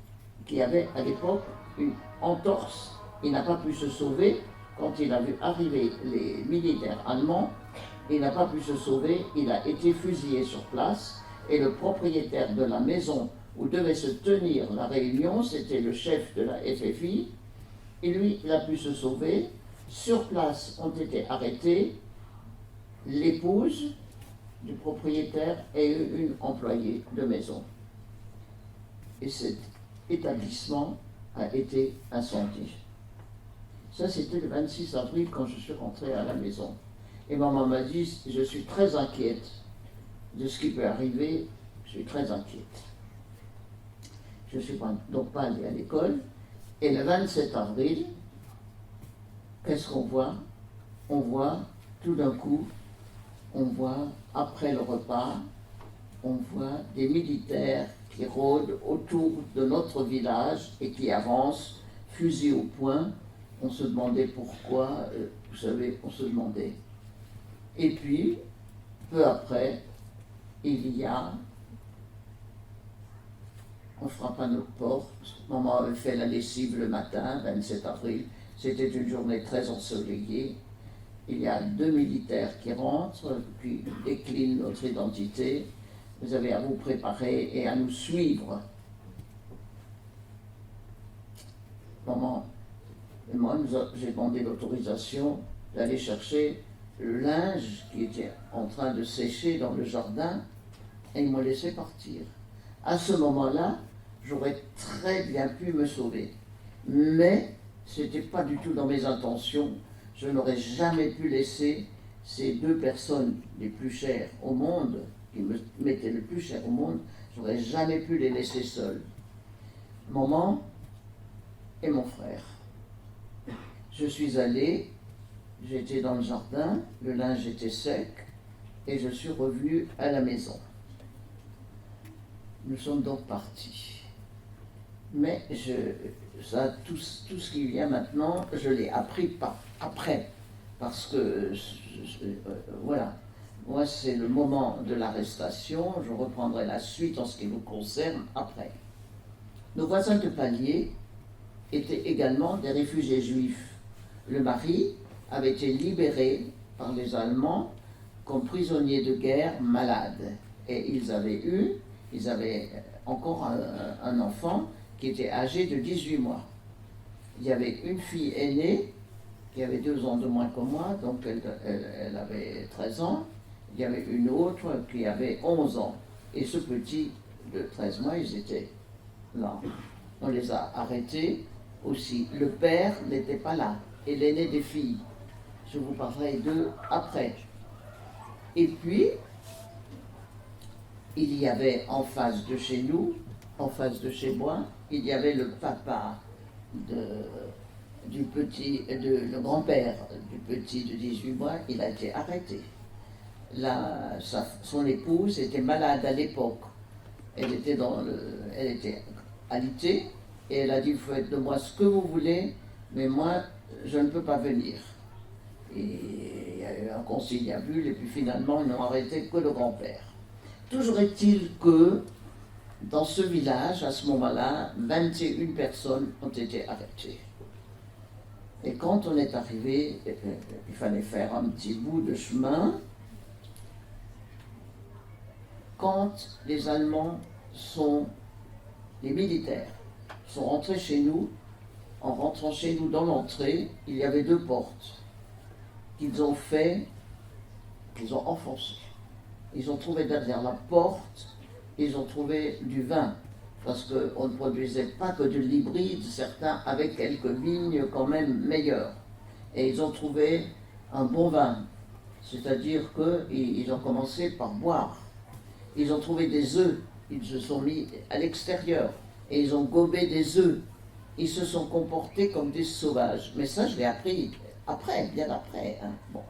qui avait à l'époque une entorse. Il n'a pas pu se sauver quand il a vu arriver les militaires allemands. Il n'a pas pu se sauver, il a été fusillé sur place et le propriétaire de la maison où devait se tenir la réunion, c'était le chef de la FFI, et lui, il a pu se sauver. Sur place ont été arrêtés l'épouse du propriétaire et une employée de maison. Et cet établissement a été incendié. Ça, c'était le 26 avril quand je suis rentré à la maison. Et maman m'a dit, je suis très inquiète de ce qui peut arriver, je suis très inquiète. Je ne suis donc pas allée à l'école. Et le 27 avril, qu'est-ce qu'on voit? On voit, tout d'un coup, après le repas, on voit des militaires qui rôdent autour de notre village et qui avancent, fusil au poing. On se demandait pourquoi, vous savez, on se demandait. Et puis, peu après, on frappe à notre porte. Maman avait fait la lessive le matin, 27 avril. C'était une journée très ensoleillée. Il y a 2 militaires qui rentrent, qui déclinent notre identité. Vous avez à vous préparer et à nous suivre. Maman et moi, j'ai demandé l'autorisation d'aller chercher le linge qui était en train de sécher dans le jardin et ils m'ont laissé partir. À ce moment-là, j'aurais très bien pu me sauver. Mais ce n'était pas du tout dans mes intentions. Je n'aurais jamais pu laisser ces 2 personnes les plus chères au monde, qui me mettaient le plus cher au monde, j'aurais jamais pu les laisser seuls. Maman et mon frère. Je suis allé, j'étais dans le jardin, le linge était sec, et je suis revenu à la maison. Nous sommes donc partis. Mais tout ce qui vient maintenant, je l'ai appris après. Parce que, voilà, moi c'est le moment de l'arrestation, je reprendrai la suite en ce qui vous concerne après. Nos voisins de palier étaient également des réfugiés juifs. Le mari avait été libéré par les Allemands comme prisonnier de guerre malade. Et ils avaient encore un enfant qui était âgé de 18 mois. Il y avait une fille aînée qui avait 2 ans de moins que moi, donc elle avait 13 ans. Il y avait une autre qui avait 11 ans. Et ce petit de 13 mois, ils étaient là. On les a arrêtés aussi. Le père n'était pas là, et l'aîné des filles. Je vous parlerai d'eux après. Et puis, il y avait en face de chez nous, en face de chez moi, il y avait le papa le grand-père du petit de 18 mois, il a été arrêté. Son épouse était malade à l'époque. Elle était alitée et elle a dit: vous faites de moi ce que vous voulez, mais moi, je ne peux pas venir. Et il y a eu un conciliabule, et puis finalement, ils n'ont arrêté que le grand-père. Toujours est-il que, dans ce village, à ce moment-là, 21 personnes ont été arrêtées. Et quand on est arrivé, il fallait faire un petit bout de chemin. Quand les Allemands les militaires, sont rentrés chez nous, en rentrant chez nous dans l'entrée, il y avait 2 portes qu'ils ont enfoncées. Ils ont trouvé derrière la porte, ils ont trouvé du vin, parce qu'on ne produisait pas que de l'hybride, certains avec quelques vignes quand même meilleures. Et ils ont trouvé un bon vin, c'est-à-dire qu'ils ont commencé par boire. Ils ont trouvé des œufs, ils se sont mis à l'extérieur et ils ont gobé des œufs. Ils se sont comportés comme des sauvages. Mais ça, je l'ai appris après, bien après. Hein. Bon.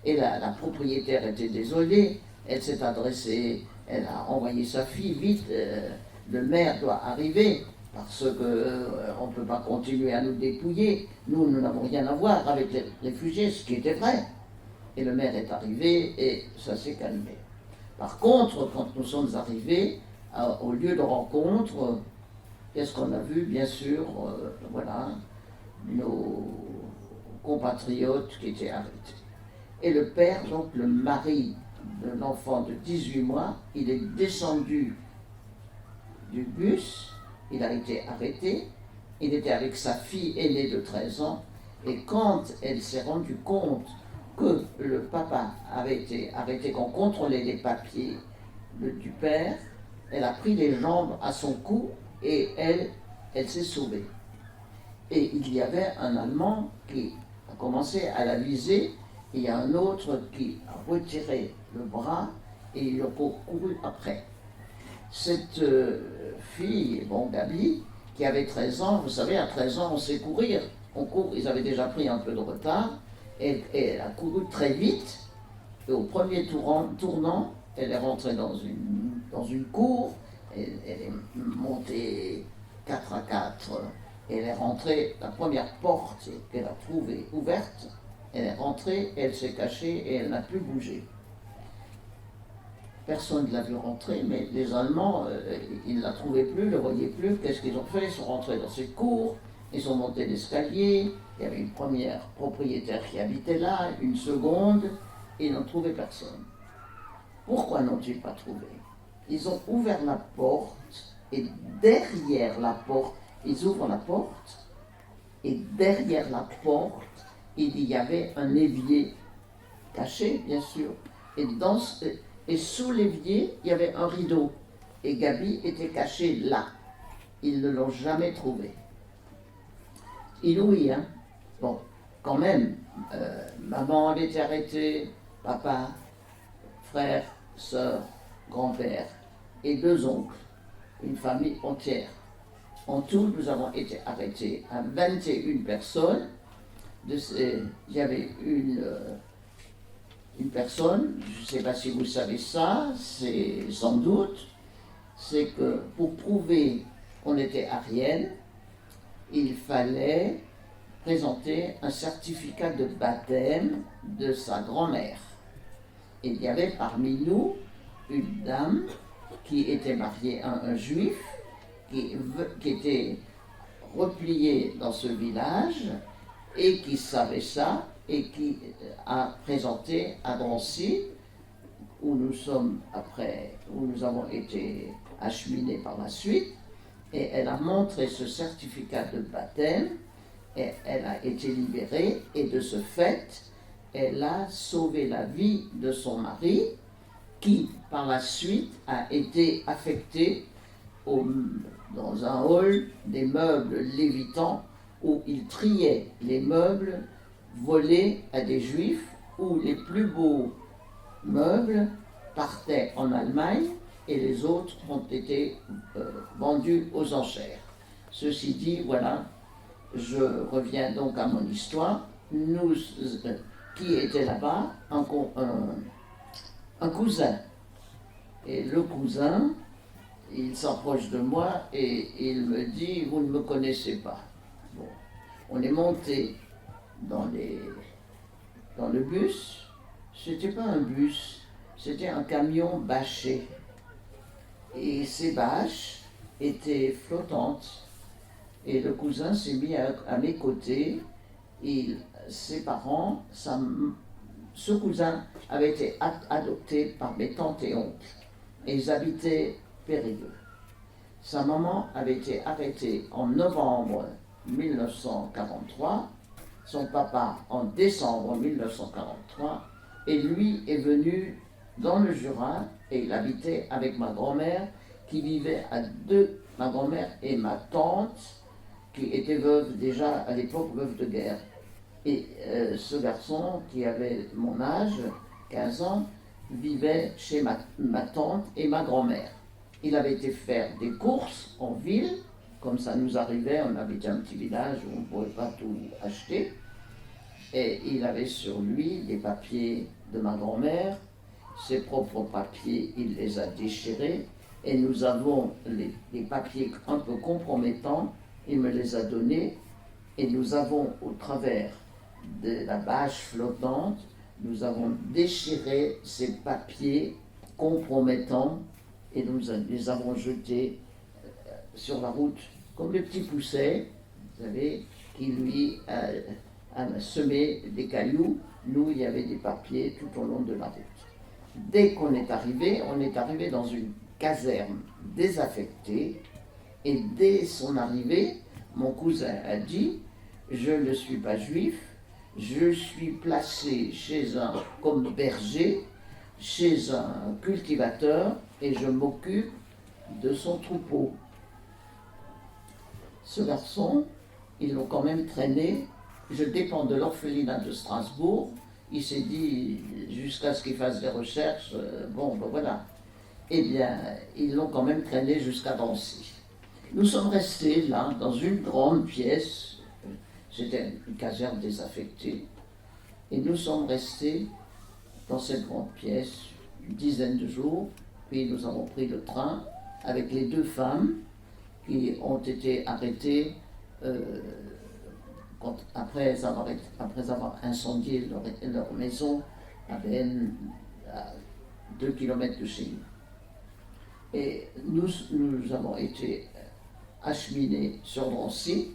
Et la propriétaire était désolée, elle s'est adressée, elle a envoyé sa fille, vite, le maire doit arriver, parce qu'on ne peut pas continuer à nous dépouiller. Nous n'avons rien à voir avec les réfugiés, ce qui était vrai. Et le maire est arrivé et ça s'est calmé. Par contre, quand nous sommes arrivés au lieu de rencontre, qu'est-ce qu'on a vu? Bien sûr, voilà, nos compatriotes qui étaient arrêtés. Et le père, donc le mari de l'enfant de 18 mois, il est descendu du bus, il a été arrêté, il était avec sa fille aînée de 13 ans, et quand elle s'est rendue compte que le papa avait été arrêté, qu'on contrôlait les papiers du père, elle a pris les jambes à son cou et elle s'est sauvée. Et il y avait un Allemand qui a commencé à la viser, et il y a un autre qui a retiré le bras et il a couru après. Cette fille, Gabi, qui avait 13 ans, vous savez, à 13 ans, on sait courir. On court, ils avaient déjà pris un peu de retard, et elle a couru très vite, et au premier tournant, elle est rentrée dans une cour, elle est montée 4 à 4, elle est rentrée, la première porte qu'elle a trouvée ouverte, elle est rentrée, elle s'est cachée et elle n'a plus bougé. Personne ne l'a vu rentrer, mais les Allemands, ils ne la trouvaient plus, ne le voyaient plus. Qu'est-ce qu'ils ont fait? Ils sont rentrés dans cette cour, ils sont montés l'escalier, il y avait une première propriétaire qui habitait là, une seconde, et ils n'ont trouvé personne. Pourquoi n'ont-ils pas trouvé? Ils ont ouvert la porte, et derrière la porte, ils ouvrent la porte, et derrière la porte, il y avait un évier caché, bien sûr, et sous l'évier, il y avait un rideau, et Gabi était cachée là. Ils ne l'ont jamais trouvée. Inouï, hein? Bon, quand même, maman avait été arrêtée, papa, frère, sœur, grand-père et 2 oncles, une famille entière. En tout, nous avons été arrêtés à 21 personnes. Il y avait une personne, je ne sais pas si vous savez ça, c'est sans doute, c'est que pour prouver qu'on était arienne, il fallait présenter un certificat de baptême de sa grand-mère. Il y avait parmi nous une dame qui était mariée à un juif, qui était replié dans ce village et qui savait ça et qui a présenté à Drancy, où nous avons été acheminés par la suite, et elle a montré ce certificat de baptême et elle a été libérée, et de ce fait, elle a sauvé la vie de son mari, qui par la suite a été affecté dans un hall des meubles lévitants, où il triait les meubles volés à des juifs, où les plus beaux meubles partaient en Allemagne et les autres ont été vendus aux enchères. Ceci dit, voilà, je reviens donc à mon histoire. Nous, qui était là-bas? Un cousin. Et le cousin, il s'approche de moi et il me dit, vous ne me connaissez pas. Bon, on est monté dans le bus. C'était pas un bus, c'était un camion bâché. Et ces bâches étaient flottantes. Et le cousin s'est mis à mes côtés. Ses parents, ce cousin avait été adopté par mes tantes et oncles. Et ils habitaient Périgueux. Sa maman avait été arrêtée en novembre 1943, son papa en décembre 1943, et lui est venu dans le Jura et il habitait avec ma grand-mère qui vivait à deux, ma grand-mère et ma tante qui était veuve déjà à l'époque, veuve de guerre. Et ce garçon qui avait mon âge, 15 ans, vivait chez ma tante et ma grand-mère. Il avait été faire des courses en ville, comme ça nous arrivait, on habitait un petit village où on ne pouvait pas tout acheter. Et il avait sur lui des papiers de ma grand-mère, ses propres papiers, il les a déchirés, et nous avons les papiers un peu compromettants, il me les a donnés, et nous avons, au travers de la bâche flottante, nous avons déchiré ces papiers compromettants, et nous les avons jetés sur la route, comme le petit Pousset, vous savez, qui lui a semé des cailloux. Nous, il y avait des papiers tout au long de la route. Dès qu'on est arrivé dans une caserne désaffectée, et dès son arrivée, mon cousin a dit, je ne suis pas juif, je suis placé comme berger, chez un cultivateur, et je m'occupe de son troupeau. Ce garçon, ils l'ont quand même traîné. Je dépends de l'orphelinat de Strasbourg. Il s'est dit, jusqu'à ce qu'il fasse des recherches, bon, ben voilà. Eh bien, ils l'ont quand même traîné jusqu'à Drancy. Nous sommes restés là, dans une grande pièce. C'était une caserne désaffectée. Et nous sommes restés dans cette grande pièce une dizaine de jours. Puis nous avons pris le train avec les deux femmes qui ont été arrêtées après avoir incendié leur maison à Benne, à 2 kilomètres de chez nous. Et nous avons été acheminés sur Drancy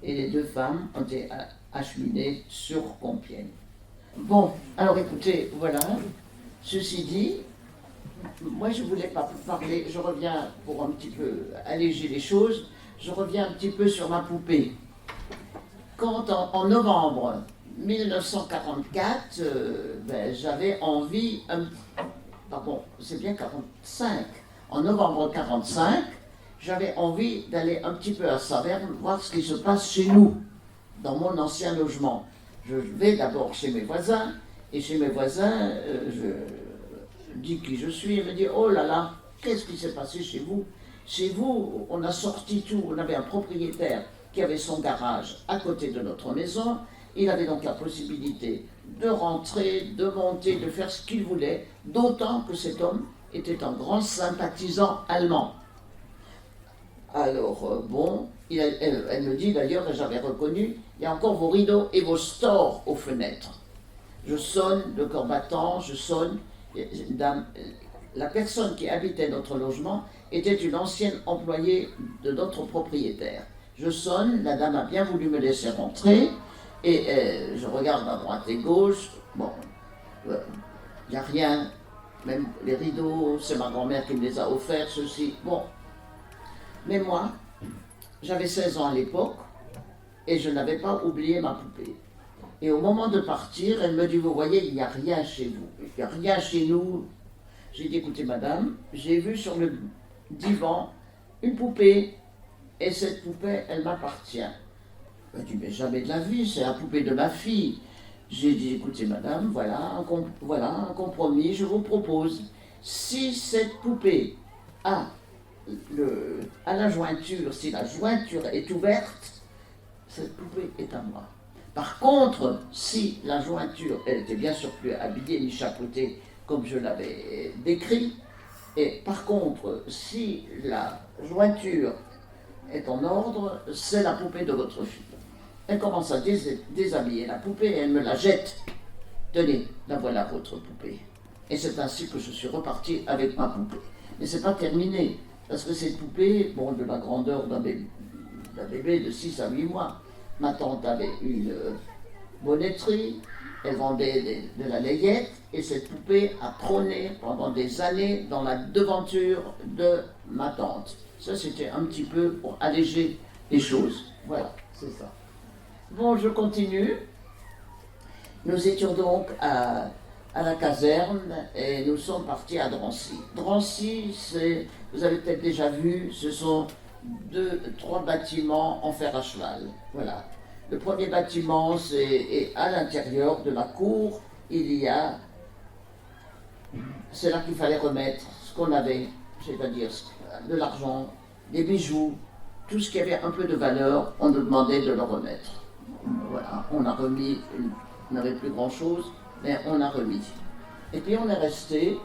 et les deux femmes ont été acheminées sur Compiègne. Bon, alors écoutez, voilà, ceci dit, moi je ne voulais pas parler, je reviens pour un petit peu alléger les choses, je reviens un petit peu sur ma poupée. Quand en novembre 1944, j'avais envie, pardon, c'est bien 45, en novembre 45, j'avais envie d'aller un petit peu à Saverne, voir ce qui se passe chez nous, dans mon ancien logement. Je vais d'abord chez mes voisins, et chez mes voisins, je dis qui je suis, il me dit, oh là là, qu'est-ce qui s'est passé chez vous? Chez vous, on a sorti tout, on avait un propriétaire qui avait son garage à côté de notre maison, il avait donc la possibilité de rentrer, de monter, de faire ce qu'il voulait, d'autant que cet homme était un grand sympathisant allemand. Alors, bon, elle me dit d'ailleurs, et j'avais reconnu, il y a encore vos rideaux et vos stores aux fenêtres. Je sonne de corps battant, je sonne. La personne qui habitait notre logement était une ancienne employée de notre propriétaire. Je sonne, la dame a bien voulu me laisser rentrer, et je regarde à droite et gauche, bon, il n'y a rien, même les rideaux, c'est ma grand-mère qui me les a offerts, ceci, bon. Mais moi, j'avais 16 ans à l'époque, et je n'avais pas oublié ma poupée. Et au moment de partir, elle me dit, vous voyez, il n'y a rien chez vous, il n'y a rien chez nous. J'ai dit, écoutez madame, j'ai vu sur le divan une poupée, et cette poupée, elle m'appartient. Elle m'a dit, mais jamais de la vie, c'est la poupée de ma fille. J'ai dit, écoutez madame, voilà un compromis, je vous propose. Si cette poupée a la jointure, si la jointure est ouverte, cette poupée est à moi. Par contre, si la jointure, elle était bien sûr plus habillée ni chapeautée comme je l'avais décrit, et par contre, si la jointure est en ordre, c'est la poupée de votre fille. Elle commence à déshabiller la poupée et elle me la jette. Tenez, la voilà votre poupée. Et c'est ainsi que je suis reparti avec ma poupée. Mais c'est pas terminé, parce que cette poupée, bon, de la grandeur d'un bébé de 6 à 8 mois, ma tante avait une bonnetterie, elle vendait de la layette, et cette poupée a trôné pendant des années dans la devanture de ma tante. Ça, c'était un petit peu pour alléger les choses. Voilà, c'est ça. Bon, je continue. Nous étions donc à la caserne et nous sommes partis à Drancy. Drancy, vous avez peut-être déjà vu, ce sont 3 bâtiments en fer à cheval. Voilà. Le premier bâtiment, c'est à l'intérieur de la cour, c'est là qu'il fallait remettre ce qu'on avait, c'est-à-dire de l'argent, des bijoux, tout ce qui avait un peu de valeur, on nous demandait de le remettre. Voilà, on a remis, on n'avait plus grand-chose, mais on a remis. Et puis on est resté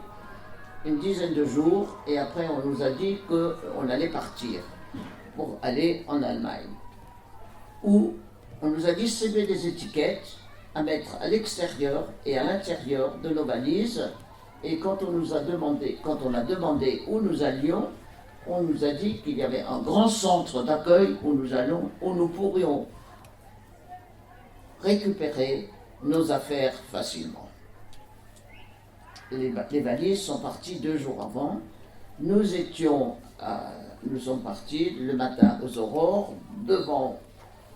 une dizaine de jours, et après on nous a dit qu'on allait partir pour aller en Allemagne. Où on nous a distribué des étiquettes à mettre à l'extérieur et à l'intérieur de nos valises. Et quand on a demandé où nous allions, on nous a dit qu'il y avait un grand centre d'accueil où nous pourrions récupérer nos affaires facilement. Les valises sont parties 2 jours avant. Nous sommes partis le matin aux aurores. Devant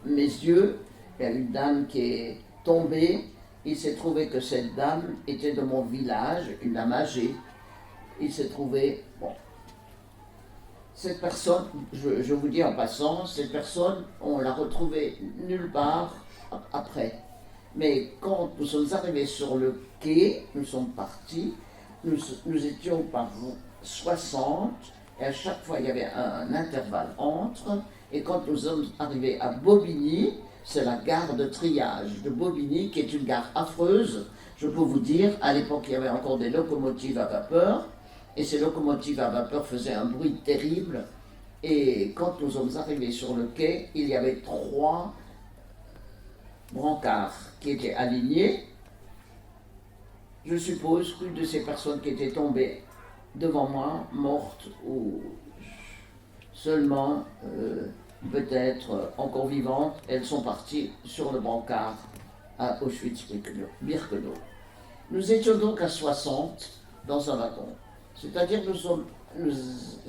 mes yeux, il y a une dame qui est tombée. Il s'est trouvé que cette dame était de mon village, une dame âgée. Il s'est trouvé, bon, cette personne, je vous dis en passant, cette personne, on l'a retrouvée nulle part après. Mais quand nous sommes arrivés sur le quai, nous sommes partis, nous étions par 60, et à chaque fois il y avait un intervalle entre, et quand nous sommes arrivés à Bobigny, c'est la gare de triage de Bobigny, qui est une gare affreuse, je peux vous dire, à l'époque il y avait encore des locomotives à vapeur, et ces locomotives à vapeur faisaient un bruit terrible, et quand nous sommes arrivés sur le quai, il y avait 3 brancards qui étaient alignés. Je suppose qu'une de ces personnes qui étaient tombées devant moi, morte ou seulement peut-être encore vivantes, elles sont parties sur le brancard à Auschwitz-Birkenau. Nous étions donc à 60 dans un wagon, c'est-à-dire nous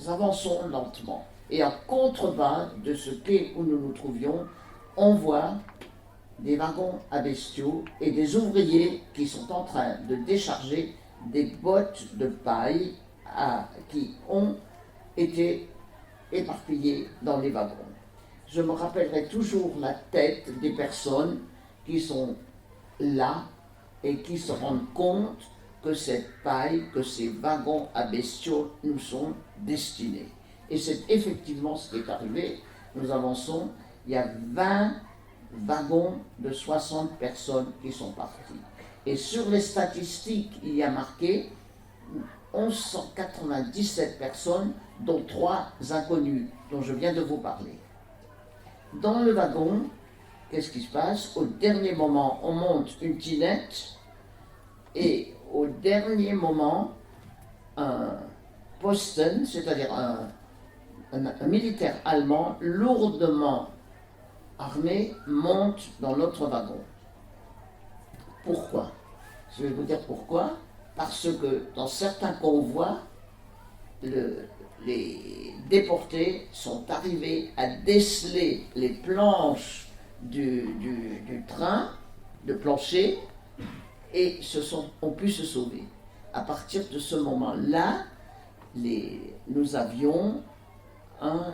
avançons lentement. Et à contrebas de ce quai où nous nous trouvions, on voit des wagons à bestiaux et des ouvriers qui sont en train de décharger des bottes de paille qui ont été éparpillées dans les wagons. Je me rappellerai toujours la tête des personnes qui sont là et qui se rendent compte que cette paille, que ces wagons à bestiaux nous sont destinés. Et c'est effectivement ce qui est arrivé. Nous avançons, il y a 20 wagons de 60 personnes qui sont partis. Et sur les statistiques, il y a marqué 1197 personnes, dont 3 inconnus, dont je viens de vous parler. Dans le wagon, qu'est-ce qui se passe? Au dernier moment, on monte une tinette, et au dernier moment, un Posten, c'est-à-dire un militaire allemand lourdement armé, monte dans notre wagon. Pourquoi? Je vais vous dire pourquoi. Parce que dans certains convois, les déportés sont arrivés à déceler les planches du train, de plancher, et ont pu se sauver. À partir de ce moment-là, nous avions un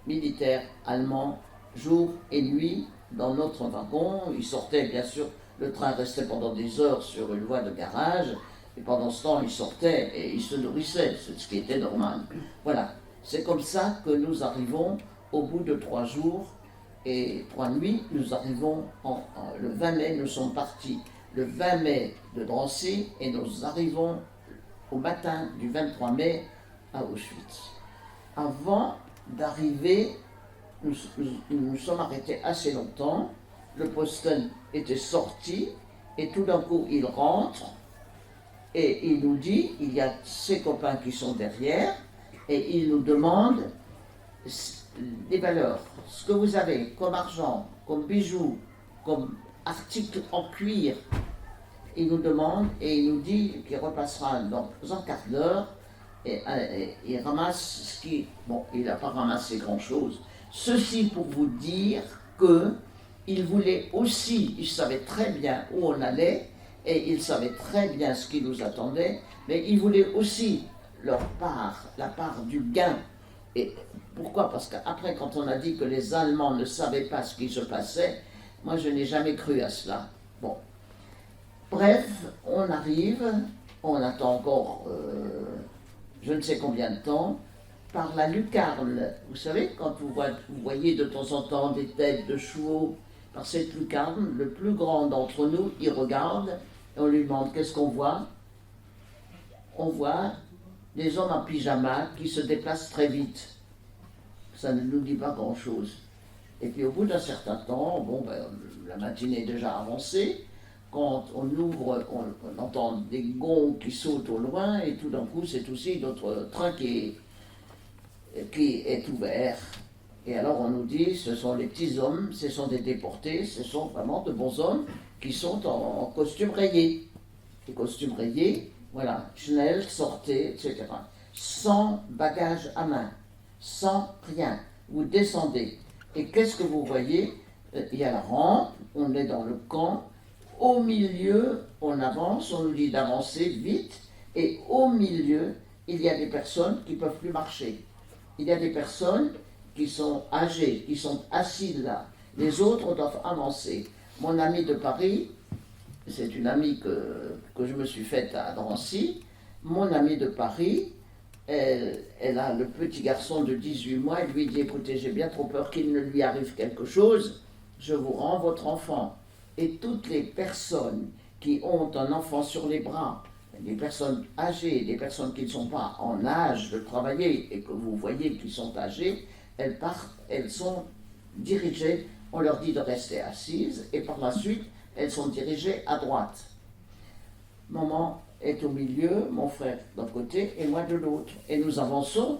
militaire allemand jour et nuit dans notre wagon. Il sortait, bien sûr, le train restait pendant des heures sur une voie de garage, et pendant ce temps, il sortait et il se nourrissait, ce qui était normal. Voilà, c'est comme ça que nous arrivons, au bout de 3 jours, Et 3 nuits, nous arrivons le 20 mai, nous sommes partis le 20 mai de Drancy et nous arrivons au matin du 23 mai à Auschwitz. Avant d'arriver, nous sommes arrêtés assez longtemps. Le posten était sorti et tout d'un coup il rentre et il nous dit, il y a ses copains qui sont derrière et il nous demande des valeurs, ce que vous avez comme argent, comme bijoux, comme articles en cuir. Il nous demande et il nous dit qu'il repassera dans un quart d'heure et il ramasse ce qui... Bon, il n'a pas ramassé grand-chose. Ceci pour vous dire que il voulait aussi, il savait très bien où on allait et il savait très bien ce qui nous attendait, mais il voulait aussi leur part, la part du gain. Et pourquoi? Parce qu'après, quand on a dit que les Allemands ne savaient pas ce qui se passait, moi je n'ai jamais cru à cela. Bon. Bref, on arrive, on attend encore je ne sais combien de temps, par la lucarne. Vous savez, quand vous voyez de temps en temps des têtes de chevaux, par cette lucarne, le plus grand d'entre nous, il regarde et on lui demande qu'est-ce qu'on voit. On voit des hommes en pyjama qui se déplacent très vite. Ça ne nous dit pas grand-chose. Et puis au bout d'un certain temps, bon, la matinée est déjà avancée, quand on ouvre, on entend des gonds qui sautent au loin, et tout d'un coup, c'est aussi notre train qui est ouvert. Et alors on nous dit, ce sont les petits hommes, ce sont des déportés, ce sont vraiment de bons hommes qui sont en costume rayé. Les costumes rayés, voilà, Schnell, sortez, etc. Sans bagage à main, sans rien. Vous descendez. Et qu'est-ce que vous voyez? Il y a la rampe, on est dans le camp. Au milieu, on avance, on nous dit d'avancer vite. Et au milieu, il y a des personnes qui ne peuvent plus marcher. Il y a des personnes qui sont âgées, qui sont assises là. Les autres doivent avancer. Mon amie de Paris, c'est une amie que je me suis faite à Drancy. Mon amie de Paris, elle a le petit garçon de 18 mois. Elle lui dit, écoutez, j'ai bien trop peur qu'il ne lui arrive quelque chose. Je vous rends votre enfant. Et toutes les personnes qui ont un enfant sur les bras, des personnes âgées, des personnes qui ne sont pas en âge de travailler et que vous voyez qui sont âgées, elles partent, elles sont dirigées, on leur dit de rester assises et par la suite, elles sont dirigées à droite. Maman est au milieu, mon frère d'un côté et moi de l'autre. Et nous avançons,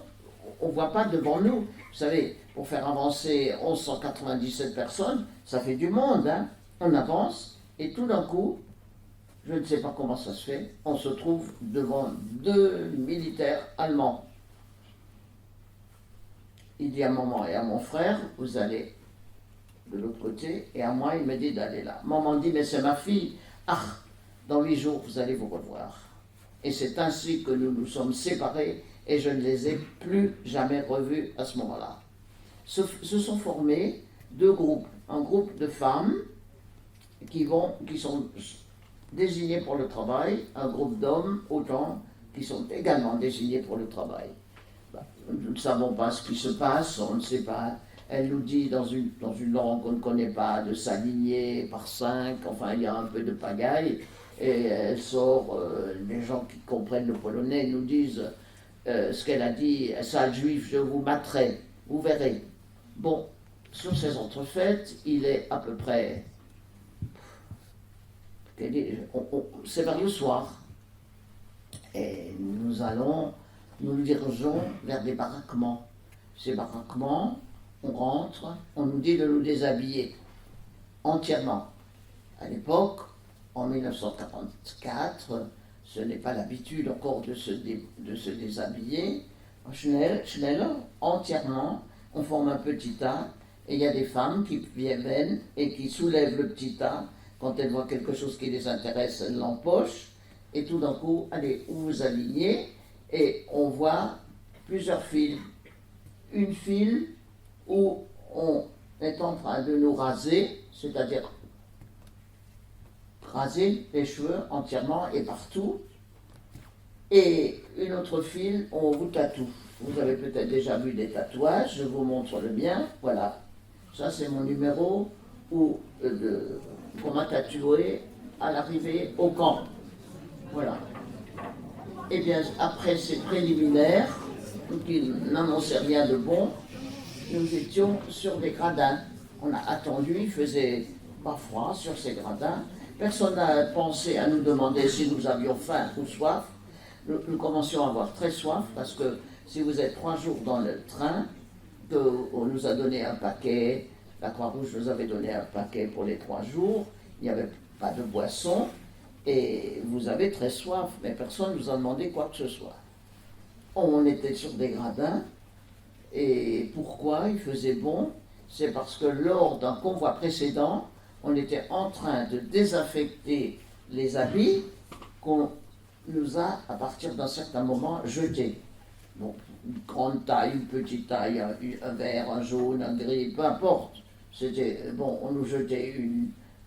on ne voit pas devant nous. Vous savez, pour faire avancer 1197 personnes, ça fait du monde, hein. On avance et tout d'un coup, je ne sais pas comment ça se fait, on se trouve devant 2 militaires allemands. Il dit à maman et à mon frère, vous allez de l'autre côté, et à moi, il me dit d'aller là. Maman dit, mais c'est ma fille. Ah, dans 8 jours, vous allez vous revoir. Et c'est ainsi que nous nous sommes séparés, et je ne les ai plus jamais revus à ce moment-là. Se sont formés 2 groupes. Un groupe de femmes qui sont désignés pour le travail, un groupe d'hommes, autant, qui sont également désignés pour le travail. Nous ne savons pas ce qui se passe, on ne sait pas. Elle nous dit dans une langue qu'on ne connaît pas, de s'aligner par 5, enfin il y a un peu de pagaille, et elle sort, les gens qui comprennent le polonais nous disent ce qu'elle a dit, sale juif, je vous materai, vous verrez. Bon, sur ces entrefaites, il est à peu près... c'est vers le soir, et nous dirigeons vers des baraquements. Ces baraquements, on rentre, on nous dit de nous déshabiller entièrement. À l'époque, en 1944, ce n'est pas l'habitude encore de se déshabiller. Schnell, entièrement, on forme un petit tas, et il y a des femmes qui viennent et qui soulèvent le petit tas. Quand elles voient quelque chose qui les intéresse, elles l'empochent, et tout d'un coup, allez, vous vous alignez, et on voit plusieurs files. Une file où on est en train de nous raser, c'est-à-dire raser les cheveux entièrement et partout, et une autre file où on vous tatoue. Vous avez peut-être déjà vu des tatouages, je vous montre le mien, voilà. Ça, c'est mon numéro qu'on m'a tatoué à l'arrivée au camp. Voilà. Et bien, après ces préliminaires, qui n'annonçaient rien de bon, nous étions sur des gradins. On a attendu, il faisait pas froid sur ces gradins. Personne n'a pensé à nous demander si nous avions faim ou soif. Nous commencions à avoir très soif parce que si vous êtes 3 jours dans le train, on nous a donné un paquet, la Croix-Rouge nous avait donné un paquet pour les 3 jours, il n'y avait pas de boisson, et vous avez très soif, mais personne ne nous a demandé quoi que ce soit. On était sur des gradins, et pourquoi il faisait bon? C'est parce que lors d'un convoi précédent, on était en train de désinfecter les habits qu'on nous a, à partir d'un certain moment, jetés. Bon, une grande taille, une petite taille, un vert, un jaune, un gris, peu importe. C'était, bon, on nous jetait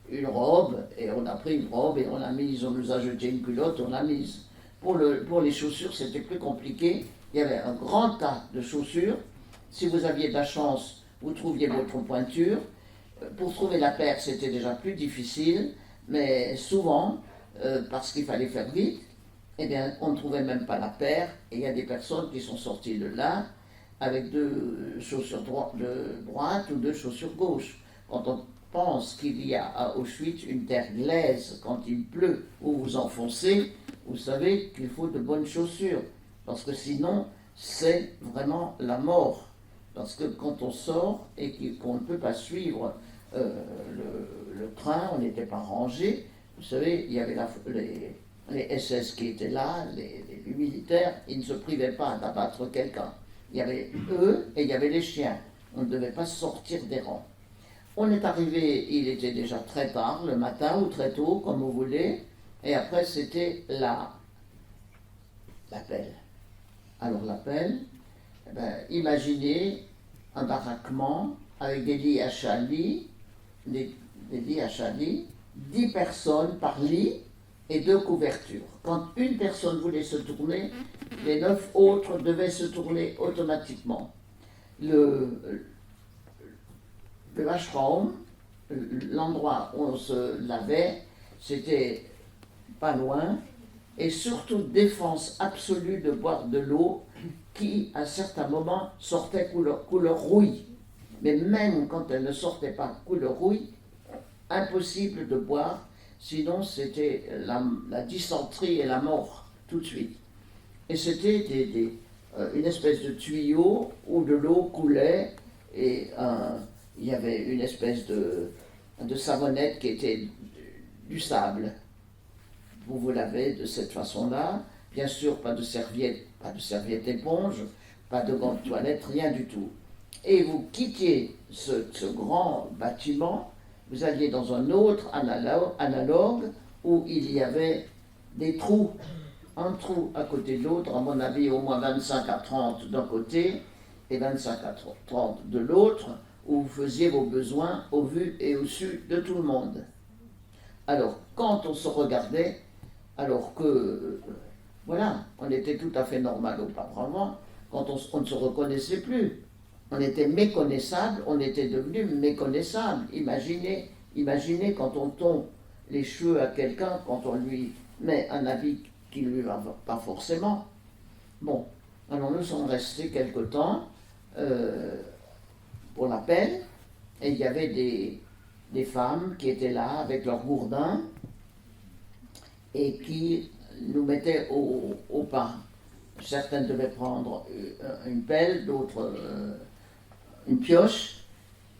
une robe, et on a pris une robe et on l'a mise, on nous a jeté une culotte, on l'a mise. Pour les chaussures, c'était plus compliqué. Il y avait un grand tas de chaussures. Si vous aviez de la chance, vous trouviez votre pointure. Pour trouver la paire, c'était déjà plus difficile, mais souvent, parce qu'il fallait faire vite, eh bien, on ne trouvait même pas la paire, et il y a des personnes qui sont sorties de là avec 2 chaussures droites ou 2 chaussures gauches. Quand on pense qu'il y a à Auschwitz une terre glaise quand il pleut ou vous enfoncez, vous savez qu'il faut de bonnes chaussures, parce que sinon, c'est vraiment la mort. Parce que quand on sort et qu'on ne peut pas suivre le train, on n'était pas rangé, vous savez, il y avait les SS qui étaient là, les militaires, ils ne se privaient pas d'abattre quelqu'un. Il y avait eux et il y avait les chiens. On ne devait pas sortir des rangs. On est arrivé, il était déjà très tard, le matin ou très tôt, comme vous voulez, et après c'était l'appel. Alors l'appel, imaginez un baraquement avec des lits à chalis, des lits à chalis, 10 personnes par lit, et 2 couvertures. Quand une personne voulait se tourner, les 9 autres devaient se tourner automatiquement. Le washroom, l'endroit où on se lavait, c'était pas loin, et surtout défense absolue de boire de l'eau qui, à certains moments, sortait couleur rouille. Mais même quand elle ne sortait pas couleur rouille, impossible de boire, sinon c'était la dysenterie et la mort tout de suite. Et c'était une espèce de tuyau où de l'eau coulait et il y avait une espèce de savonnette qui était du sable. Vous vous lavez de cette façon-là, bien sûr pas de serviette éponge, pas de gants de toilette, rien du tout. Et vous quittiez ce grand bâtiment, vous alliez dans un autre analogue où il y avait des trous, un trou à côté de l'autre, à mon avis au moins 25 à 30 d'un côté et 25 à 30 de l'autre, où vous faisiez vos besoins au vu et au su de tout le monde. Alors, quand on se regardait, alors que, voilà, on était tout à fait normal auparavant, quand on ne se reconnaissait plus. On était méconnaissable, on était devenu méconnaissable. Imaginez quand on tombe les cheveux à quelqu'un, quand on lui met un habit qui ne lui va pas forcément. Bon, alors nous sommes restés quelque temps pour l'appel, et il y avait des femmes qui étaient là avec leurs gourdins et qui nous mettaient au pas. Certaines devaient prendre une pelle, d'autres une pioche,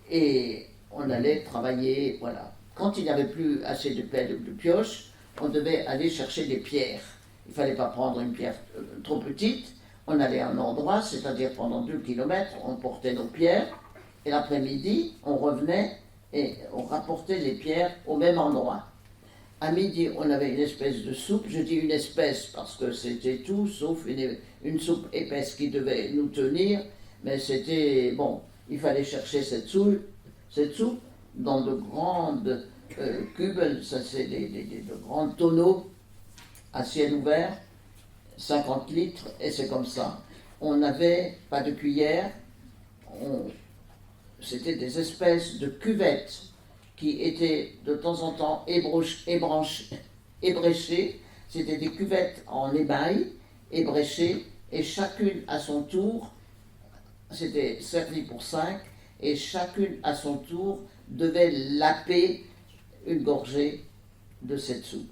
et on allait travailler, voilà. Quand il n'y avait plus assez de pelles ou de pioches, on devait aller chercher des pierres. Il ne fallait pas prendre une pierre trop petite, on allait à un endroit, c'est-à-dire pendant 2 kilomètres, on portait nos pierres, et l'après-midi, on revenait et on rapportait les pierres au même endroit. À midi, on avait une espèce de soupe, je dis une espèce parce que c'était tout sauf une soupe épaisse qui devait nous tenir, mais c'était, bon, il fallait chercher cette soupe dans de grandes cubes, ça c'est de grands tonneaux à ciel ouvert, 50 litres, et c'est comme ça. On n'avait pas de cuillère, c'était des espèces de cuvettes qui étaient de temps en temps ébréchées. C'était des cuvettes en émail, ébréchées, et chacune à son tour, c'était servi pour 5, et chacune à son tour devait laper une gorgée de cette soupe.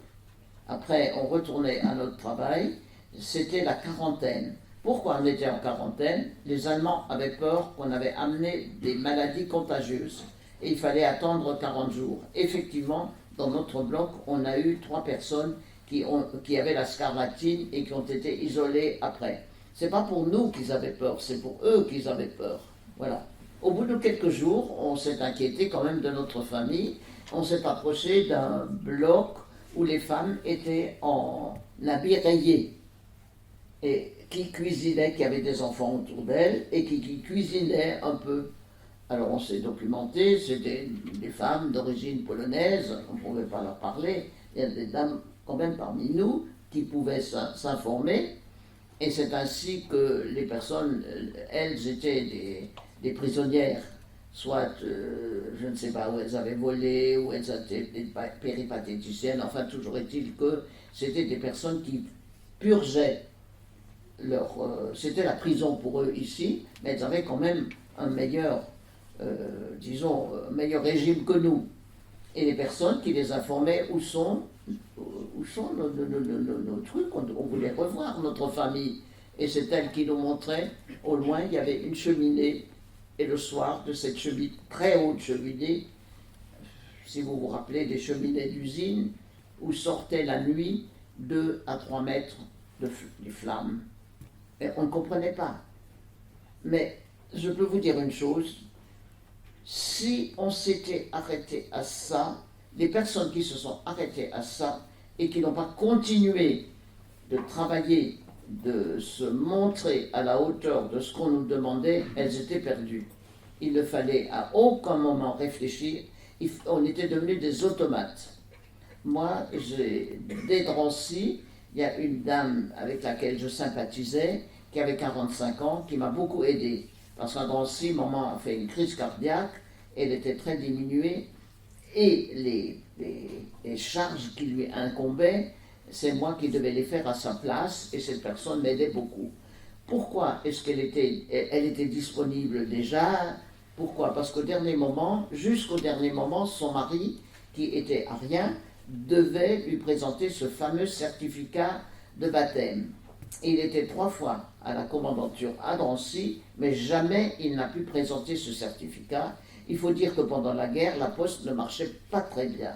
Après, on retournait à notre travail, c'était la quarantaine. Pourquoi on était en quarantaine? Les Allemands avaient peur qu'on avait amené des maladies contagieuses et il fallait attendre 40 jours. Effectivement, dans notre bloc, on a eu 3 personnes qui avaient la scarlatine et qui ont été isolées après. C'est pas pour nous qu'ils avaient peur, c'est pour eux qu'ils avaient peur. Voilà. Au bout de quelques jours, on s'est inquiété quand même de notre famille. On s'est approché d'un bloc où les femmes étaient en habits rayés et qui cuisinaient, qui avaient des enfants autour d'elles et qui cuisinaient un peu. Alors on s'est documenté, c'était des femmes d'origine polonaise, on ne pouvait pas leur parler. Il y a des dames quand même parmi nous qui pouvaient s'informer. Et c'est ainsi que les personnes, elles étaient des prisonnières, soit, je ne sais pas, où elles avaient volé, où elles étaient des péripatéticiennes, enfin toujours est-il que c'était des personnes qui purgeaient c'était la prison pour eux ici, mais elles avaient quand même un meilleur, meilleur régime que nous. Et les personnes qui les informaient où sont nos trucs, on voulait revoir notre famille. Et c'est elle qui nous montrait, au loin, il y avait une cheminée, et le soir, de cette cheminée, très haute cheminée, si vous vous rappelez des cheminées d'usine, où sortaient la nuit 2 à 3 mètres de flammes. Et on ne comprenait pas. Mais je peux vous dire une chose, si on s'était arrêté à ça, les personnes qui se sont arrêtées à ça et qui n'ont pas continué de travailler, de se montrer à la hauteur de ce qu'on nous demandait, elles étaient perdues. Il ne fallait à aucun moment réfléchir, on était devenus des automates. Moi, dès Drancy, il y a une dame avec laquelle je sympathisais, qui avait 45 ans, qui m'a beaucoup aidé. Parce qu'à Drancy, maman a fait une crise cardiaque, elle était très diminuée, et les charges qui lui incombaient, c'est moi qui devais les faire à sa place, et cette personne m'aidait beaucoup. Pourquoi est-ce qu'elle était disponible déjà? Pourquoi? Parce qu'au dernier moment, jusqu'au dernier moment, son mari, qui était arien, devait lui présenter ce fameux certificat de baptême. Il était 3 fois à la commandanture à Drancy, mais jamais il n'a pu présenter ce certificat. Il faut dire que pendant la guerre, la poste ne marchait pas très bien.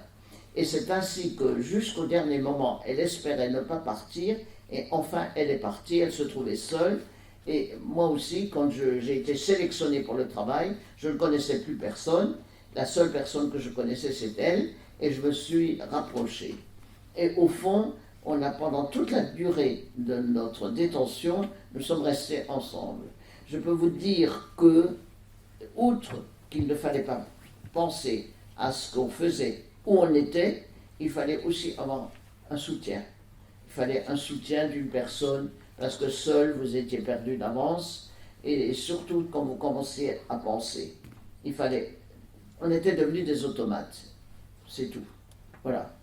Et c'est ainsi que jusqu'au dernier moment, elle espérait ne pas partir, et enfin elle est partie, elle se trouvait seule. Et moi aussi, quand j'ai été sélectionnée pour le travail, je ne connaissais plus personne. La seule personne que je connaissais, c'est elle, et je me suis rapprochée. Et au fond, pendant toute la durée de notre détention, nous sommes restés ensemble. Je peux vous dire que, outre qu'il ne fallait pas penser à ce qu'on faisait, où on était, il fallait aussi avoir un soutien. Il fallait un soutien d'une personne, parce que seul vous étiez perdu d'avance, et surtout quand vous commenciez à penser. On était devenus des automates, c'est tout. Voilà.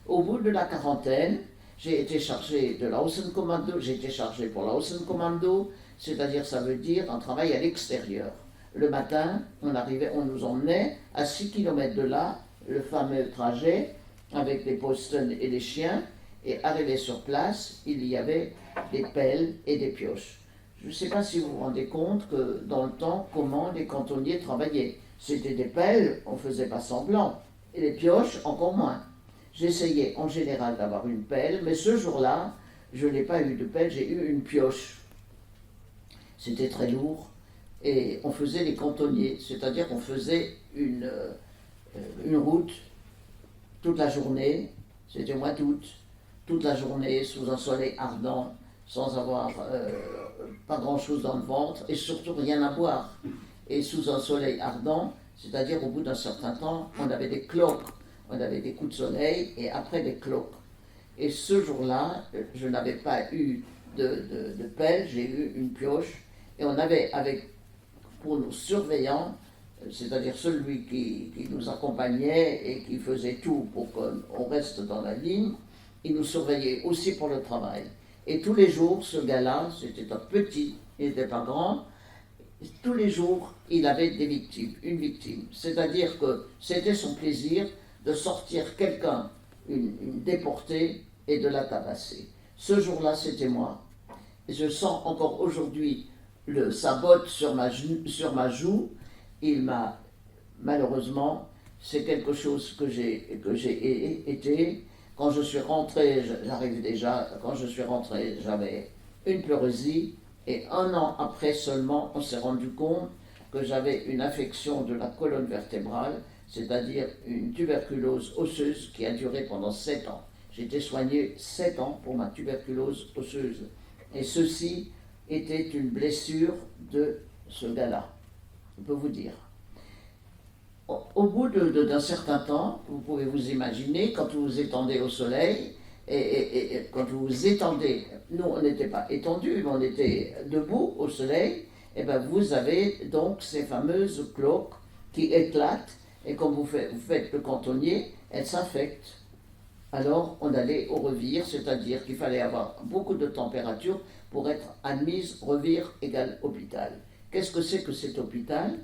Au bout de la quarantaine, j'ai été chargé de l'Außenkommando, j'ai été chargé pour l'Außenkommando, c'est-à-dire ça veut dire un travail à l'extérieur. Le matin, on nous emmenait à 6 km de là, le fameux trajet avec les posten et les chiens, et arrivé sur place, il y avait des pelles et des pioches. Je ne sais pas si vous vous rendez compte que dans le temps, comment les cantonniers travaillaient. C'était des pelles, on ne faisait pas semblant, et les pioches, encore moins. J'essayais en général d'avoir une pelle, mais ce jour-là, je n'ai pas eu de pelle, j'ai eu une pioche. C'était très lourd, et on faisait les cantonniers, c'est-à-dire qu'on faisait une route toute la journée, c'était au mois d'août, toute la journée sous un soleil ardent, sans avoir pas grand-chose dans le ventre, et surtout rien à boire. Et sous un soleil ardent, c'est-à-dire au bout d'un certain temps, on avait des cloques. On avait des coups de soleil et après des cloques. Et ce jour-là, je n'avais pas eu de pelle, j'ai eu une pioche. Et on avait, pour nos surveillants, c'est-à-dire celui qui nous accompagnait et qui faisait tout pour qu'on reste dans la ligne, il nous surveillait aussi pour le travail. Et tous les jours, ce gars-là, c'était un petit, il n'était pas grand, tous les jours, il avait des victimes, une victime. C'est-à-dire que c'était son plaisir de sortir quelqu'un, une déportée, et de la tabasser. Ce jour-là, c'était moi. Et je sens encore aujourd'hui sa botte sur ma joue. Il m'a, malheureusement, c'est quelque chose que j'ai été. Quand je suis rentré, quand je suis rentré, j'avais une pleurésie. Et 1 an après seulement, on s'est rendu compte que j'avais une affection de la colonne vertébrale, c'est-à-dire une tuberculose osseuse qui a duré pendant 7 ans. J'ai été soigné 7 ans pour ma tuberculose osseuse. Et ceci était une blessure de ce gars-là, je peux vous dire. Au bout d'un certain temps, vous pouvez vous imaginer, quand vous vous étendez au soleil, et quand vous vous étendez, nous on n'était pas étendus, mais on était debout au soleil, et bien vous avez donc ces fameuses cloques qui éclatent, et quand vous faites le cantonnier, elles s'infectent. Alors on allait au revire, c'est-à-dire qu'il fallait avoir beaucoup de température pour être admise, revire égale hôpital. Qu'est-ce que c'est que cet hôpital?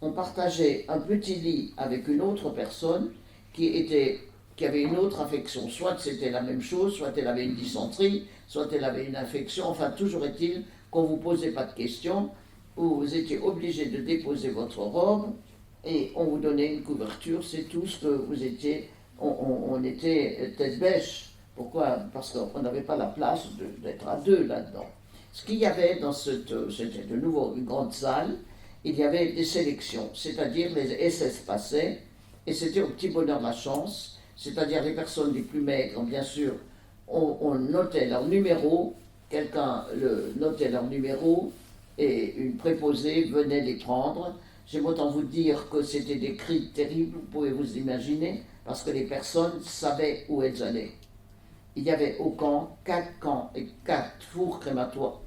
On partageait un petit lit avec une autre personne qui avait une autre affection. Soit c'était la même chose, soit elle avait une dysenterie, soit elle avait une infection. Enfin, toujours est-il qu'on ne vous posait pas de questions, vous étiez obligé de déposer votre robe et on vous donnait une couverture. C'est tout ce que vous étiez. On était tête bêche. Pourquoi? Parce qu'on n'avait pas la place d'être à deux là-dedans. Ce qu'il y avait dans c'était de nouveau une grande salle, il y avait des sélections, c'est-à-dire les SS passaient, et c'était au petit bonheur de la chance, c'est-à-dire les personnes les plus maigres, bien sûr, on notait leur numéro, quelqu'un notait leur numéro, et une préposée venait les prendre. J'aime autant vous dire que c'était des cris terribles, vous pouvez vous imaginer, parce que les personnes savaient où elles allaient. Il y avait au camp 4 camps et 4 fours crématoires,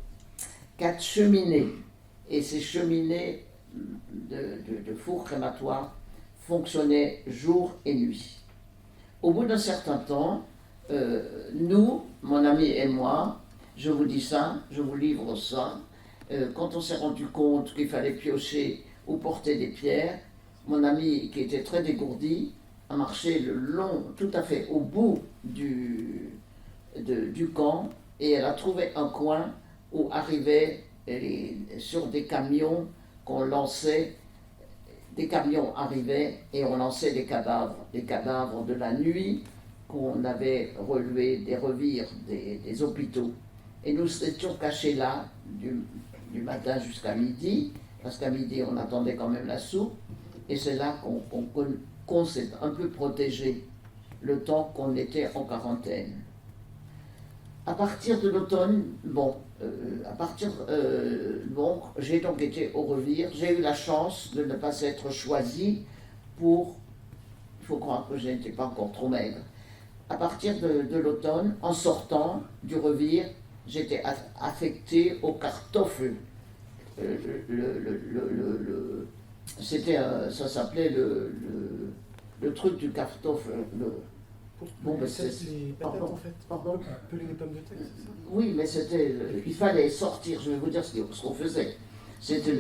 4 cheminées. Et ces cheminées de fours crématoires fonctionnaient jour et nuit. Au bout d'un certain temps, nous, mon ami et moi, je vous dis ça, je vous livre ça, quand on s'est rendu compte qu'il fallait piocher ou porter des pierres, mon ami qui était très dégourdi a marché le long, tout à fait au bout du camp, et elle a trouvé un coin où arrivaient sur des camions qu'on lançait, des camions arrivaient et on lançait des cadavres de la nuit qu'on avait relevés des revires des hôpitaux. Et nous étions cachés là du matin jusqu'à midi, parce qu'à midi on attendait quand même la soupe, et c'est là qu'on s'est un peu protégé le temps qu'on était en quarantaine. À partir de l'automne, j'ai donc été au revire. J'ai eu la chance de ne pas être choisi pour, il faut croire que je n'étais pas encore trop maigre. À partir de l'automne, en sortant du revire, j'étais affecté au Kartoffel. Ça s'appelait le truc du Kartoffel. Bon, c'est les patates en fait. Pardon. Peler les pommes de terre, c'est ça? Oui, mais il fallait sortir, je vais vous dire ce qu'on faisait. C'était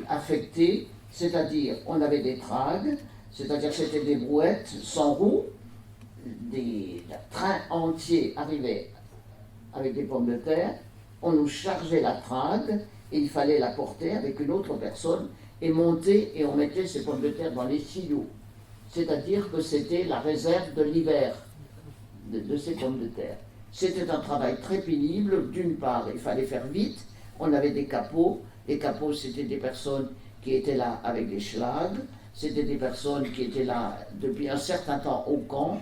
affecté, c'est-à-dire on avait des tragues, c'est-à-dire c'était des brouettes sans roues, des trains entiers arrivaient avec des pommes de terre, on nous chargeait la trague et il fallait la porter avec une autre personne et monter et on mettait ces pommes de terre dans les silos. C'est-à-dire que c'était la réserve de l'hiver de ces pommes de terre. C'était un travail très pénible. D'une part, il fallait faire vite. On avait des capots. Les capots, c'était des personnes qui étaient là avec des schlags. C'était des personnes qui étaient là depuis un certain temps au camp.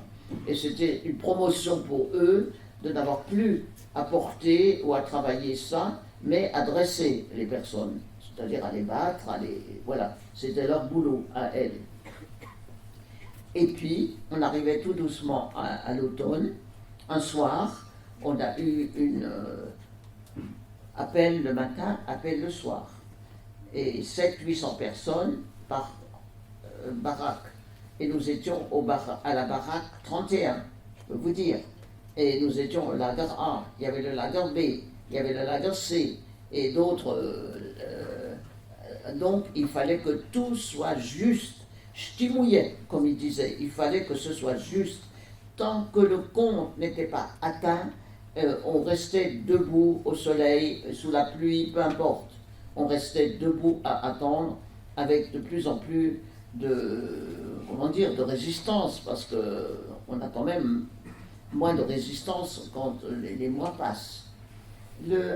Et c'était une promotion pour eux de n'avoir plus à porter ou à travailler ça, mais à dresser les personnes. C'est-à-dire à les battre, voilà. C'était leur boulot à elles. Et puis, on arrivait tout doucement à l'automne. Un soir, on a eu appel le matin, appel le soir. Et 700-800 personnes baraques. Et nous étions à la baraque 31, je peux vous dire. Et nous étions au lager A, il y avait le lager B, il y avait le lager C, et d'autres. Donc il fallait que tout soit juste. Stimouillé, comme il disait, il fallait que ce soit juste. Tant que le compte n'était pas atteint, on restait debout au soleil, sous la pluie, peu importe. On restait debout à attendre avec de plus en plus de résistance, parce qu'on a quand même moins de résistance quand les mois passent.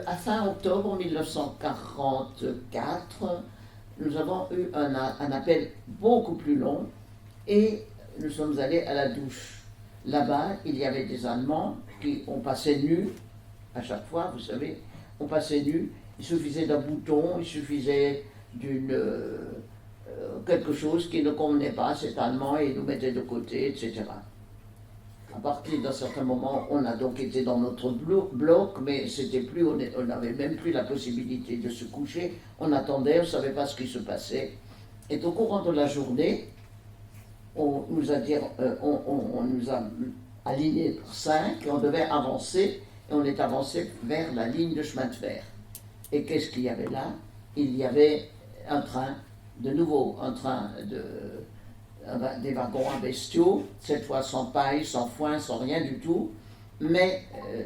À fin octobre 1944, nous avons eu un appel beaucoup plus long et nous sommes allés à la douche. Là-bas, il y avait des Allemands on passait nus, à chaque fois, vous savez, on passait nus. Il suffisait d'un bouton, il suffisait quelque chose qui ne convenait pas à cet Allemand et il nous mettait de côté, etc. À partir d'un certain moment, on a donc été dans notre bloc, mais c'était plus, on n'avait même plus la possibilité de se coucher. On attendait, on ne savait pas ce qui se passait. Et au courant de la journée, on nous a alignés par 5 et on devait avancer. Et on est avancé vers la ligne de chemin de fer. Et qu'est-ce qu'il y avait là? Il y avait un train, de nouveau, des wagons à bestiaux, cette fois sans paille, sans foin, sans rien du tout, mais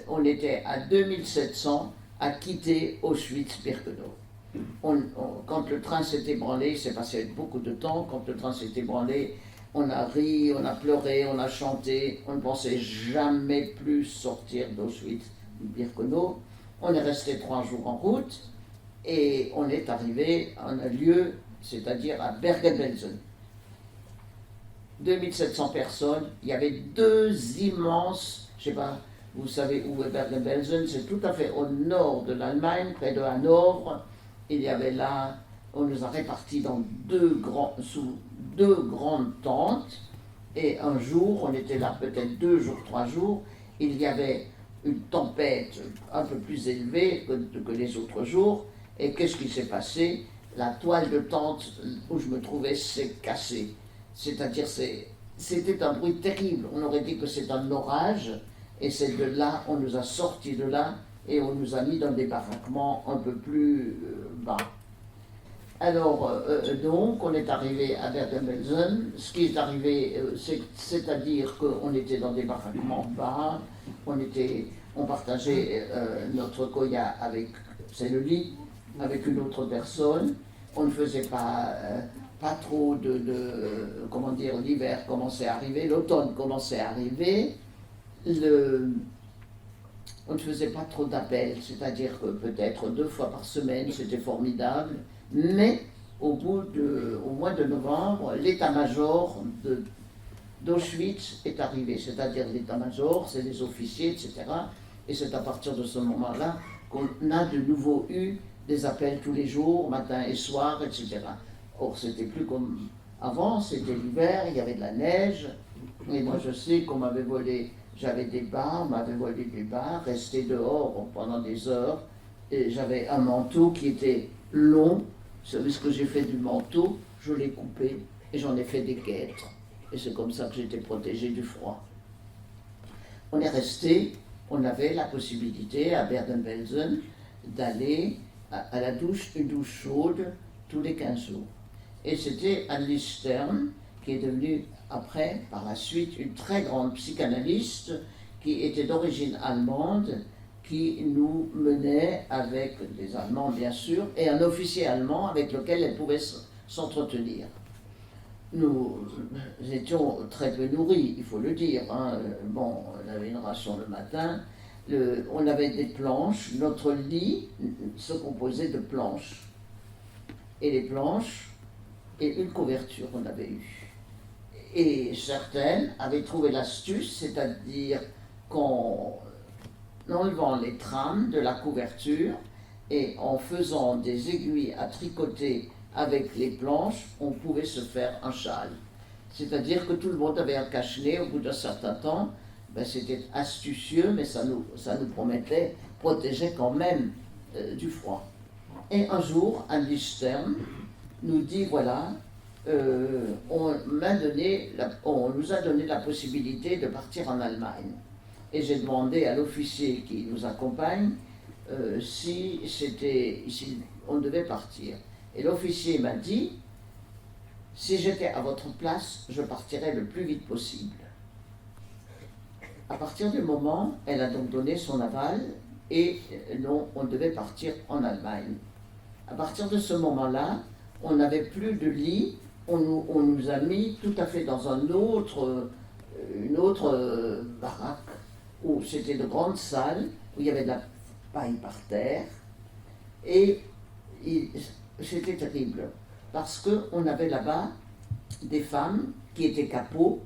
on était à 2700 à quitter Auschwitz-Birkenau. Quand le train s'est ébranlé, il s'est passé beaucoup de temps, quand le train s'est ébranlé, on a ri, on a pleuré, on a chanté, on ne pensait jamais plus sortir d'Auschwitz-Birkenau. On est resté 3 jours en route et on est arrivé à un lieu, c'est-à-dire à Bergen-Belsen. 2700 personnes, il y avait 2 immenses, je ne sais pas, vous savez où est Bergen-Belsen, c'est tout à fait au nord de l'Allemagne, près de Hanovre. Il y avait là, on nous a répartis sous 2 grandes tentes, et un jour, on était là peut-être 2 jours, 3 jours, il y avait une tempête un peu plus élevée que les autres jours, et qu'est-ce qui s'est passé? La toile de tente où je me trouvais s'est cassée. C'est-à-dire, c'était un bruit terrible. On aurait dit que c'est un orage, et c'est de là, on nous a sortis de là, et on nous a mis dans des baraquements un peu plus bas. Alors, donc, on est arrivé à Bergen-Belsen. Ce qui est arrivé, c'est-à-dire qu'on était dans des baraquements bas, on partageait notre koya c'est le lit, avec une autre personne. On ne faisait pas trop comment dire, l'hiver commençait à arriver, l'automne commençait à arriver. On ne faisait pas trop d'appels, c'est-à-dire que peut-être 2 fois par semaine, c'était formidable, mais au mois de novembre, l'état-major d'Auschwitz est arrivé, c'est-à-dire l'état-major, c'est les officiers, etc. Et c'est à partir de ce moment-là qu'on a de nouveau eu des appels tous les jours, matin et soir, etc. Or, c'était plus comme avant, c'était l'hiver, il y avait de la neige, et moi je sais qu'on m'avait volé. J'avais des bas, on m'avait volé des bas, resté dehors pendant des heures, et j'avais un manteau qui était long. Vous savez ce que j'ai fait du manteau? Je l'ai coupé et j'en ai fait des guêtres. Et c'est comme ça que j'étais protégée du froid. On est resté, on avait la possibilité à Bergen-Belsen d'aller à la douche, une douche chaude, tous les 15 jours. Et c'était Annelies Stern, qui est devenue après, par la suite, une très grande psychanalyste qui était d'origine allemande, qui nous menait avec des Allemands bien sûr, et un officier allemand avec lequel elle pouvait s'entretenir. Nous étions très peu nourris, il faut le dire. Bon, on avait une ration le matin, on avait des planches, notre lit se composait de planches. Et les planches, et une couverture qu'on avait eue. Et certaines avaient trouvé l'astuce, c'est-à-dire qu'en enlevant les trames de la couverture et en faisant des aiguilles à tricoter avec les planches, on pouvait se faire un châle. C'est-à-dire que tout le monde avait un cache-nez au bout d'un certain temps. C'était astucieux, mais ça nous protégeait quand même du froid. Et un jour, Annelies Stern nous dit, voilà, on nous a donné la possibilité de partir en Allemagne. Et j'ai demandé à l'officier qui nous accompagne si on devait partir. Et l'officier m'a dit, si j'étais à votre place, je partirais le plus vite possible. À partir du moment, elle a donc donné son aval et non, on devait partir en Allemagne. À partir de ce moment-là, on n'avait plus de lit, on nous a mis tout à fait dans une autre baraque, où c'était de grandes salles, où il y avait de la paille par terre, et c'était terrible, parce qu'on avait là-bas des femmes qui étaient capots,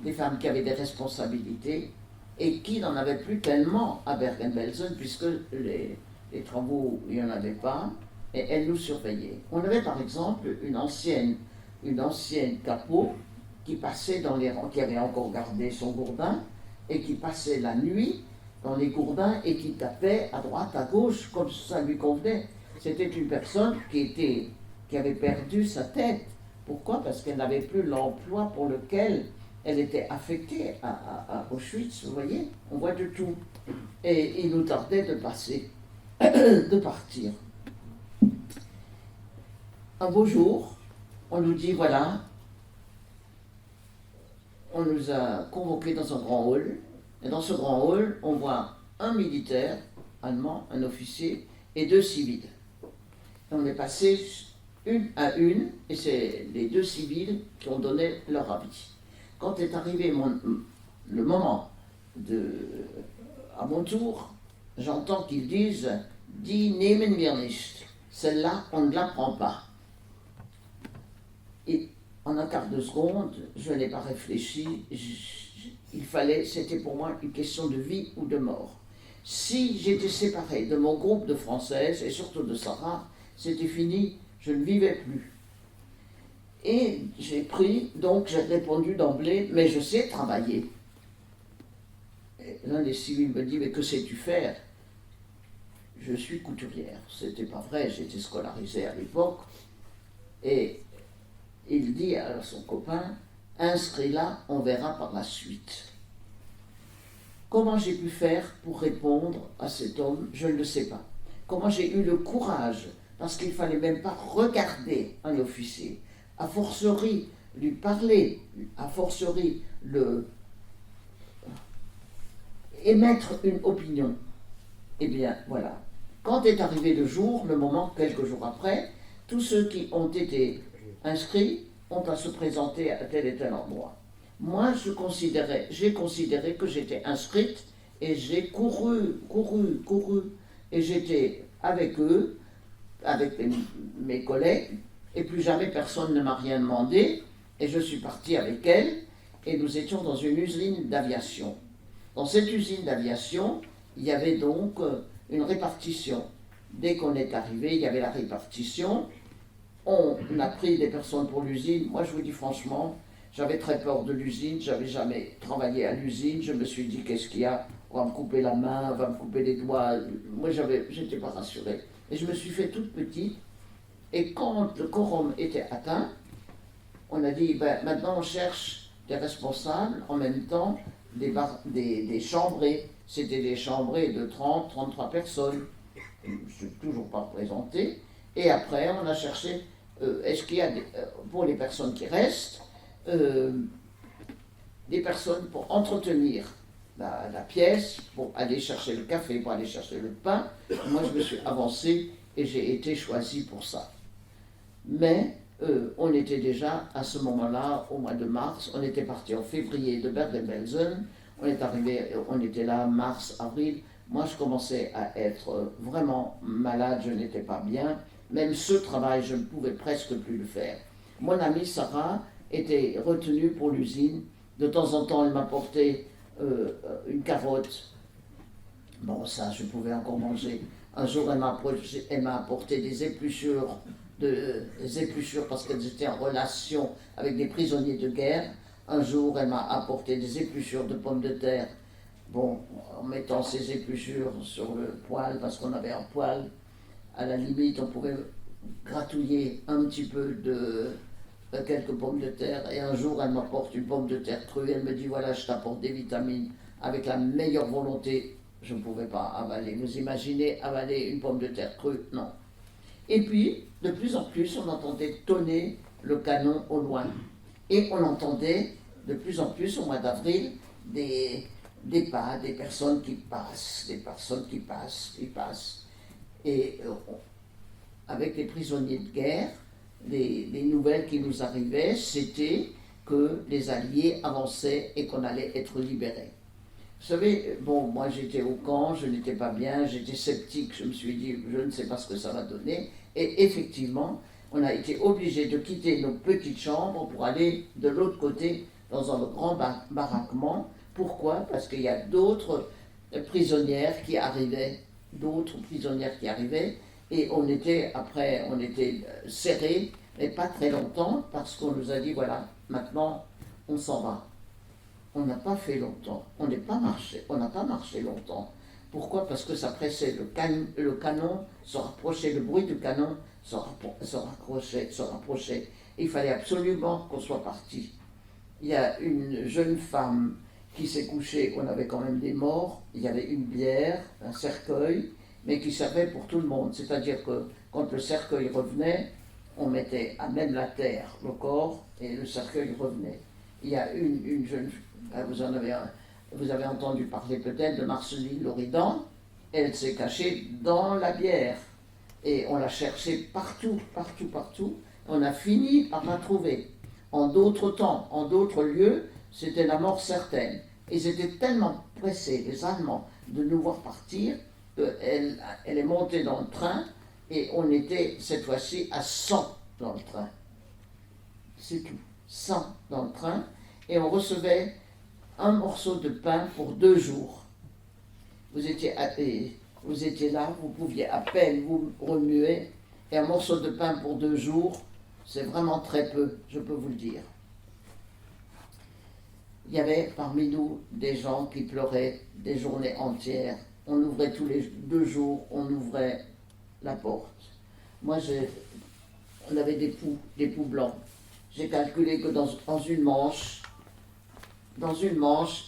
des femmes qui avaient des responsabilités, et qui n'en avaient plus tellement à Bergen-Belsen, puisque les travaux, il n'y en avait pas, et elles nous surveillaient. On avait par exemple une ancienne capot qui passait dans les rangs, qui avait encore gardé son gourdin, et qui passait la nuit dans les gourdins et qui tapait à droite, à gauche, comme ça lui convenait. C'était une personne qui avait perdu sa tête. Pourquoi? Parce qu'elle n'avait plus l'emploi pour lequel elle était affectée à Auschwitz, vous voyez? On voit de tout. Et il nous tardait de partir. Un beau jour, on nous dit, voilà, on nous a convoqués dans un grand hall, et dans ce grand hall, on voit un militaire allemand, un officier, et 2 civils. Et on est passé une à une, et c'est les 2 civils qui ont donné leur avis. Quand est arrivé le moment à mon tour, j'entends qu'ils disent « Die nehmen wir nicht ». Celle-là, on ne la prend pas. Et en un quart de seconde, je n'ai pas réfléchi, c'était pour moi une question de vie ou de mort. Si j'étais séparée de mon groupe de Françaises, et surtout de Sarah, c'était fini, je ne vivais plus. Et j'ai répondu d'emblée, mais je sais travailler. Et l'un des civils me dit, mais que sais-tu faire? Je suis couturière. C'était pas vrai, j'étais scolarisée à l'époque. Et il dit à son copain, inscris-la, on verra par la suite. Comment j'ai pu faire pour répondre à cet homme? Je ne le sais pas. Comment j'ai eu le courage, parce qu'il ne fallait même pas regarder un officier, a fortiori lui parler, a fortiori émettre une opinion. Eh bien, voilà. Quand est arrivé le moment, quelques jours après, tous ceux qui ont été inscrits ont à se présenter à tel et tel endroit. Moi, j'ai considéré que j'étais inscrite et j'ai couru, et j'étais avec eux, avec mes collègues, et plus jamais personne ne m'a rien demandé, et je suis partie avec elles, et nous étions dans une usine d'aviation. Dans cette usine d'aviation, il y avait donc une répartition. Dès qu'on est arrivé, il y avait la répartition. On a pris des personnes pour l'usine. Moi, je vous dis franchement, j'avais très peur de l'usine. J'avais jamais travaillé à l'usine. Je me suis dit, qu'est-ce qu'il y a? On va me couper la main, on va me couper les doigts. Moi, j'étais pas rassurée. Et je me suis fait toute petite. Et quand le quorum était atteint, on a dit, maintenant on cherche des responsables, en même temps des chambrés. C'était des chambrés de 30, 33 personnes. Je ne suis toujours pas représenté. Et après, on a cherché, est-ce qu'il y a, pour les personnes qui restent, des personnes pour entretenir la pièce, pour aller chercher le café, pour aller chercher le pain. Moi, je me suis avancée et j'ai été choisie pour ça. Mais on était déjà, à ce moment-là, au mois de mars, on était parti en février de Bergen-Belsen, on était là mars, avril. Moi, je commençais à être vraiment malade, je n'étais pas bien. Même ce travail, je ne pouvais presque plus le faire. Mon amie Sarah était retenue pour l'usine. De temps en temps, elle m'apportait une carotte. Bon, ça, je pouvais encore manger. Un jour, elle m'a apporté des épluchures parce qu'elles étaient en relation avec des prisonniers de guerre. Un jour, elle m'a apporté des épluchures de pommes de terre. Bon, en mettant ces épluchures sur le poêle, parce qu'on avait un poêle, à la limite, on pouvait gratouiller un petit peu quelques pommes de terre, et un jour elle m'apporte une pomme de terre crue, elle me dit voilà, je t'apporte des vitamines, avec la meilleure volonté, je ne pouvais pas avaler. Vous imaginez avaler une pomme de terre crue? Non. Et puis, de plus en plus, on entendait tonner le canon au loin. Et on entendait de plus en plus, au mois d'avril, des pas, des personnes qui passent, qui passent. Et avec les prisonniers de guerre, les nouvelles qui nous arrivaient, c'était que les Alliés avançaient et qu'on allait être libérés. Vous savez, bon, moi j'étais au camp, je n'étais pas bien, j'étais sceptique, je me suis dit, je ne sais pas ce que ça va donner. Et effectivement, on a été obligés de quitter nos petites chambres pour aller de l'autre côté dans un grand baraquement. Pourquoi? Parce qu'il y a d'autres prisonnières qui arrivaient, et on était serrés, mais pas très longtemps, parce qu'on nous a dit, voilà, maintenant on s'en va. On n'a pas fait longtemps, on n'a pas marché longtemps. Pourquoi? Parce que ça pressait, le canon se rapprochait, le bruit du canon se rapprochait. Il fallait absolument qu'on soit parti. Il y a une jeune femme qui s'est couchée, on avait quand même des morts, il y avait une bière, un cercueil, mais qui servait pour tout le monde. C'est-à-dire que quand le cercueil revenait, on mettait à même la terre le corps et le cercueil revenait. Il y a une jeune femme, vous avez entendu parler peut-être de Marceline Loridan, elle s'est cachée dans la bière et on l'a cherchée partout. On a fini par la trouver. En d'autres temps, en d'autres lieux, c'était la mort certaine. Ils étaient tellement pressés, les Allemands, de nous voir partir, qu'elle est montée dans le train et on était cette fois-ci à 100 dans le train. C'est tout, 100 dans le train, et on recevait un morceau de pain pour 2 jours. Vous étiez là, vous pouviez à peine vous remuer, et un morceau de pain pour 2 jours, c'est vraiment très peu, je peux vous le dire. Il y avait parmi nous des gens qui pleuraient des journées entières. On ouvrait tous les 2 jours, on ouvrait la porte. Moi, on avait des poux blancs. J'ai calculé que dans une manche,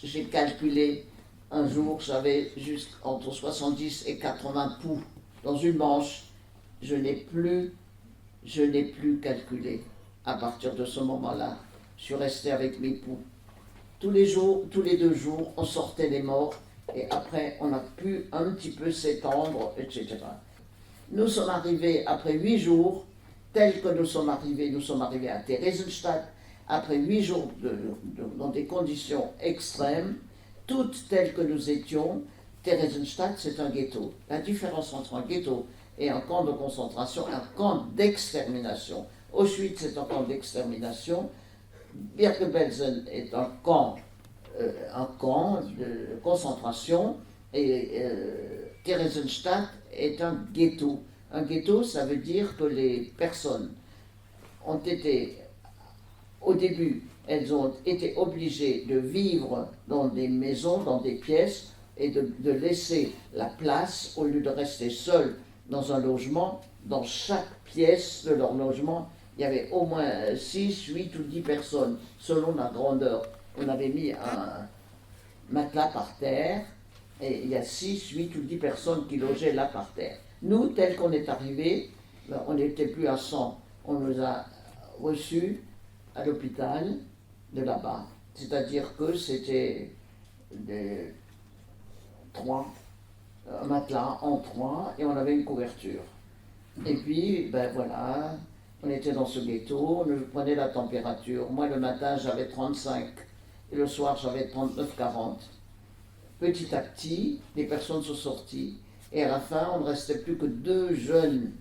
j'ai calculé un jour, j'avais juste entre 70 et 80 poux. Dans une manche, je n'ai plus calculé. À partir de ce moment-là, je suis resté avec mes poux. Tous les 2 jours, on sortait les morts et après, on a pu un petit peu s'étendre, etc. Nous sommes arrivés après 8 jours, tels que nous sommes arrivés à Theresienstadt, après 8 jours dans des conditions extrêmes, toutes telles que nous étions. Theresienstadt, c'est un ghetto. La différence entre un ghetto et un camp de concentration, un camp d'extermination. Auschwitz est un camp d'extermination. Bergen-Belsen est un camp de concentration, et Theresienstadt est un ghetto. Un ghetto, ça veut dire que les personnes ont été, au début, elles ont été obligées de vivre dans des maisons, dans des pièces, et de laisser la place, au lieu de rester seules dans un logement. Dans chaque pièce de leur logement, il y avait au moins 6, 8 ou 10 personnes, selon la grandeur. On avait mis un matelas par terre, et il y a 6, 8 ou 10 personnes qui logeaient là par terre. Nous, tels qu'on est arrivés, on n'était plus à 100. On nous a reçus à l'hôpital de là-bas. C'est-à-dire que c'était un matelas en 3, et on avait une couverture. Et puis, voilà, on était dans ce ghetto, on nous prenait la température. Moi, le matin, j'avais 35, et le soir, j'avais 39-40. Petit à petit, les personnes sont sorties, et à la fin, on ne restait plus que 2 jeunes.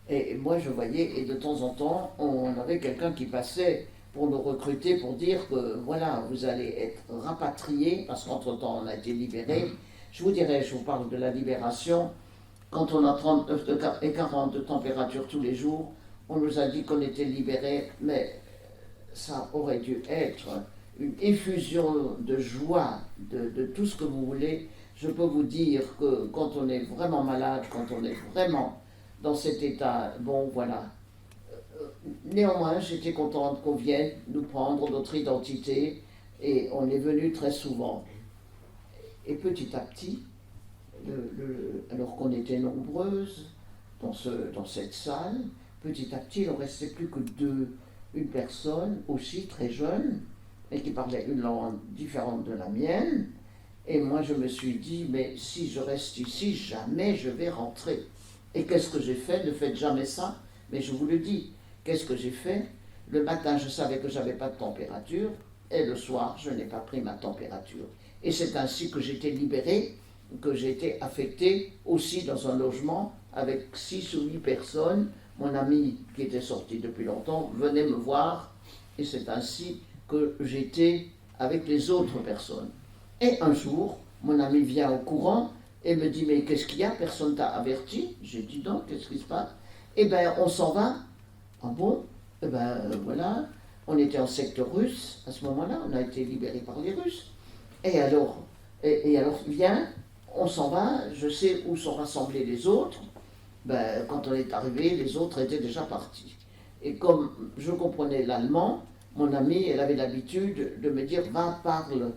Et moi, je voyais, et de temps en temps, on avait quelqu'un qui passait pour nous recruter, pour dire que, voilà, vous allez être rapatriés, parce qu'entre-temps, on a été libérés. Je vous parle de la libération. Quand on a 39 et 40 de température tous les jours, on nous a dit qu'on était libérés, mais ça aurait dû être une effusion de joie, de tout ce que vous voulez. Je peux vous dire que quand on est vraiment malade, quand on est vraiment dans cet état, bon voilà, néanmoins, j'étais contente qu'on vienne nous prendre notre identité et on est venu très souvent. Et petit à petit, alors qu'on était nombreuses dans cette salle, petit à petit, il ne restait plus que une personne aussi très jeune, et qui parlait une langue différente de la mienne. Et moi, je me suis dit, mais si je reste ici, jamais je vais rentrer. Et qu'est-ce que j'ai fait? Ne faites jamais ça. Mais je vous le dis, qu'est-ce que j'ai fait? Le matin, je savais que je n'avais pas de température, et le soir, je n'ai pas pris ma température. Et c'est ainsi que j'étais libérée, que j'ai été affectée aussi dans un logement avec 6 ou 8 personnes. Mon ami, qui était sorti depuis longtemps, venait me voir, et c'est ainsi que j'étais avec les autres personnes. Et un jour, mon ami vient au courant et me dit, mais qu'est-ce qu'il y a? Personne t'a averti? J'ai dit non, qu'est-ce qui se passe? Eh bien, on s'en va. Ah bon? Eh bien, voilà, on était en secteur russe, à ce moment-là, on a été libérés par les Russes. Et alors, viens, on s'en va, je sais où sont rassemblés les autres. Ben, quand on est arrivé, les autres étaient déjà partis. Et comme je comprenais l'allemand, mon amie, elle avait l'habitude de me dire, va, parle.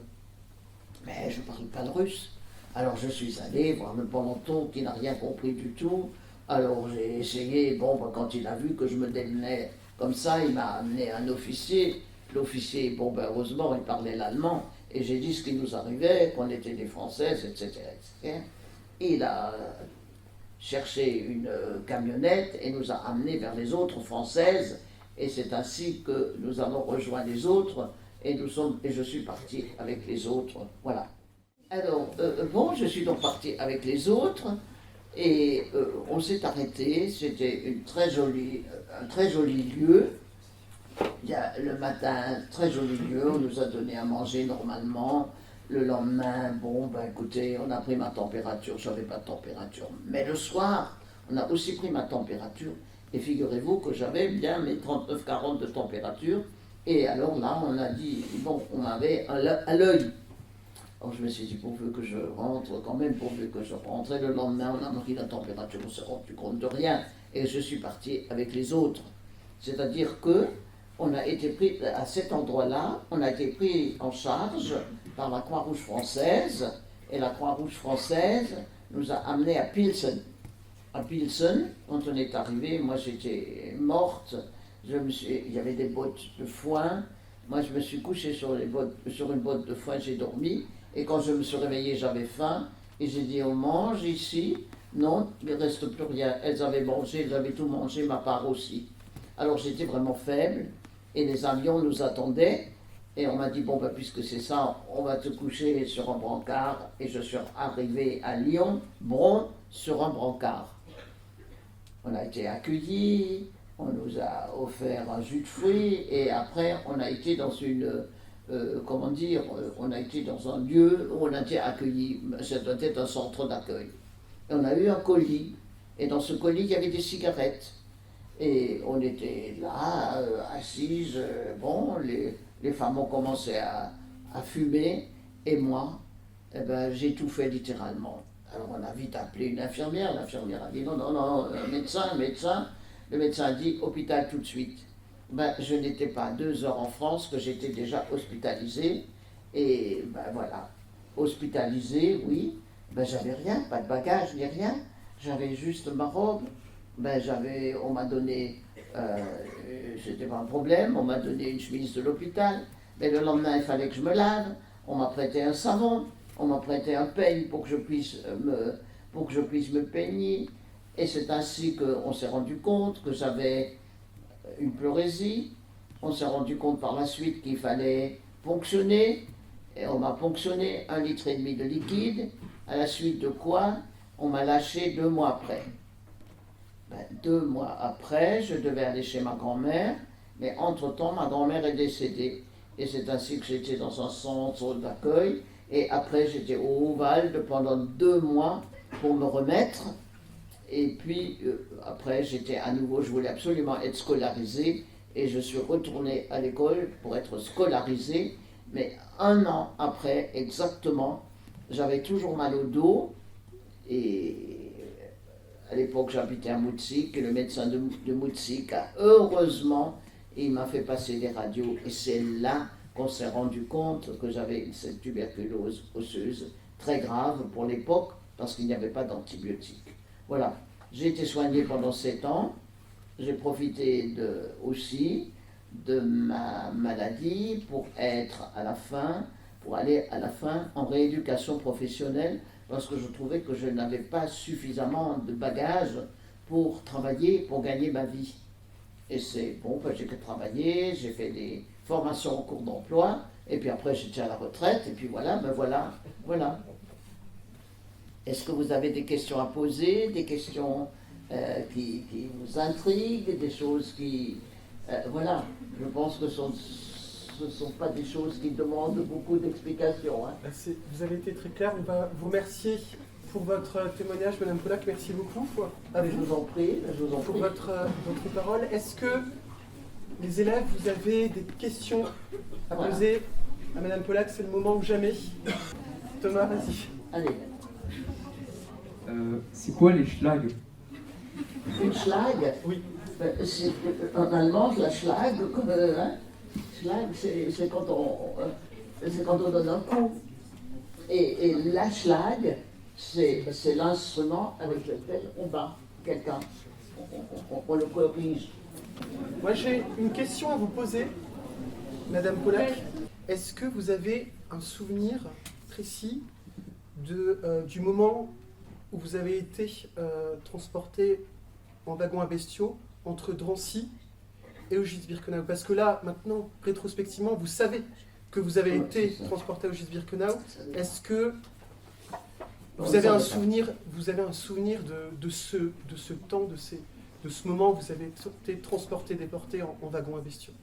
Mais je ne parle pas le russe. Alors je suis allé voir le Ponto qui n'a rien compris du tout. Alors j'ai essayé, bon, ben, quand il a vu que je me démenais comme ça, il m'a amené un officier. L'officier, bon, ben, heureusement, il parlait l'allemand. Et j'ai dit ce qui nous arrivait, qu'on était des Françaises, etc., etc. Et il a cherché une camionnette et nous a amenés vers les autres Françaises. Et c'est ainsi que nous avons rejoint les autres et je suis partie avec les autres. Voilà. Alors, bon, je suis donc partie avec les autres et on s'est arrêté. C'était un très joli lieu. Il y a le matin, très joli lieu, on nous a donné à manger normalement. Le lendemain, bon, ben écoutez, on a pris ma température, je n'avais pas de température. Mais le soir, on a aussi pris ma température. Et figurez-vous que j'avais bien mes 39-40 de température. Et alors là, on a dit, bon, on m'avait à l'œil. Alors je me suis dit, pourvu que je rentre, quand même, pourvu que je rentre. Et le lendemain, on a pris la température, on ne s'est rendu compte de rien. Et je suis partie avec les autres. C'est-à-dire que on a été pris, à cet endroit-là, on a été pris en charge par la Croix-Rouge française. Et la Croix-Rouge française nous a amenés à Pilsen. À Pilsen, quand on est arrivé, moi j'étais morte, il y avait des bottes de foin, moi je me suis couchée sur une botte de foin, j'ai dormi, et quand je me suis réveillée, j'avais faim, et j'ai dit on mange ici, non, il ne reste plus rien, elles avaient mangé, elles avaient tout mangé, ma part aussi. Alors j'étais vraiment faible, et les avions nous attendaient, et on m'a dit bon ben puisque c'est ça, on va te coucher sur un brancard, et je suis arrivée à Lyon, Bron, sur un brancard. On a été accueillis, on nous a offert un jus de fruits et après on a été dans on a été dans un lieu où on a été accueillis, c'était un centre d'accueil. Et on a eu un colis et dans ce colis il y avait des cigarettes. Et on était là, assises, bon, les femmes ont commencé à fumer et moi, eh ben, j'ai tout fait littéralement. Alors on a vite appelé une infirmière, l'infirmière a dit non, médecin. Le médecin a dit hôpital tout de suite. Ben, je n'étais pas 2 heures en France que j'étais déjà hospitalisée. Et ben voilà, hospitalisée, oui, ben j'avais rien, pas de bagages ni rien. J'avais juste ma robe. Ben on m'a donné, c'était pas un problème, on m'a donné une chemise de l'hôpital. Mais le lendemain, il fallait que je me lave. On m'a prêté un savon. On m'a prêté un peigne pour que je puisse me peigner. Et c'est ainsi qu'on s'est rendu compte que j'avais une pleurésie. On s'est rendu compte par la suite qu'il fallait ponctionner. Et on m'a ponctionné 1,5 litre de liquide. À la suite de quoi, on m'a lâché 2 mois après. 2 mois après, je devais aller chez ma grand-mère. Mais entre-temps, ma grand-mère est décédée. Et c'est ainsi que j'étais dans un centre d'accueil. Et après, j'étais au Ovalde pendant 2 mois pour me remettre. Et puis, après, je voulais absolument être scolarisée. Et je suis retournée à l'école pour être scolarisée. Mais 1 an après, exactement, j'avais toujours mal au dos. Et À l'époque, j'habitais à Moutsik et le médecin de Moutsik a heureusement, il m'a fait passer des radios et c'est là qu'on s'est rendu compte que j'avais cette tuberculose osseuse très grave pour l'époque parce qu'il n'y avait pas d'antibiotiques. Voilà, j'ai été soigné pendant 7 ans, j'ai profité aussi de ma maladie pour aller à la fin en rééducation professionnelle parce que je trouvais que je n'avais pas suffisamment de bagages pour travailler, pour gagner ma vie. Et c'est bon, j'ai que travaillé, j'ai fait des formations en cours d'emploi, et puis après j'étais à la retraite, et puis voilà. Est-ce que vous avez des questions à poser, des questions qui vous intriguent, des choses qui... voilà, je pense que ce ne sont pas des choses qui demandent beaucoup d'explications. Hein. Vous avez été très clair. On va vous remercier pour votre témoignage, Madame Pollack. Merci beaucoup. Je vous en prie. Pour votre parole. Est-ce que les élèves, vous avez des questions à poser à Madame Pollack? C'est le moment ou jamais. Thomas, vas-y. Allez. C'est quoi les Schlags? Une Schlag? Oui. En allemand, la Schlag, hein? Schlag, c'est quand on donne un coup. Et la Schlag, c'est l'instrument avec lequel on bat quelqu'un. On le corrige. Moi, j'ai une question à vous poser, Madame Pollack. Est-ce que vous avez un souvenir précis du moment où vous avez été transporté en wagon à bestiaux entre Drancy et Auschwitz-Birkenau? Parce que là, maintenant, rétrospectivement, vous savez que vous avez été transporté à Auschwitz-Birkenau. Est-ce que vous avez un souvenir de ce temps, de ce moment où vous avez été transporté, déporté en wagon à bestiaux?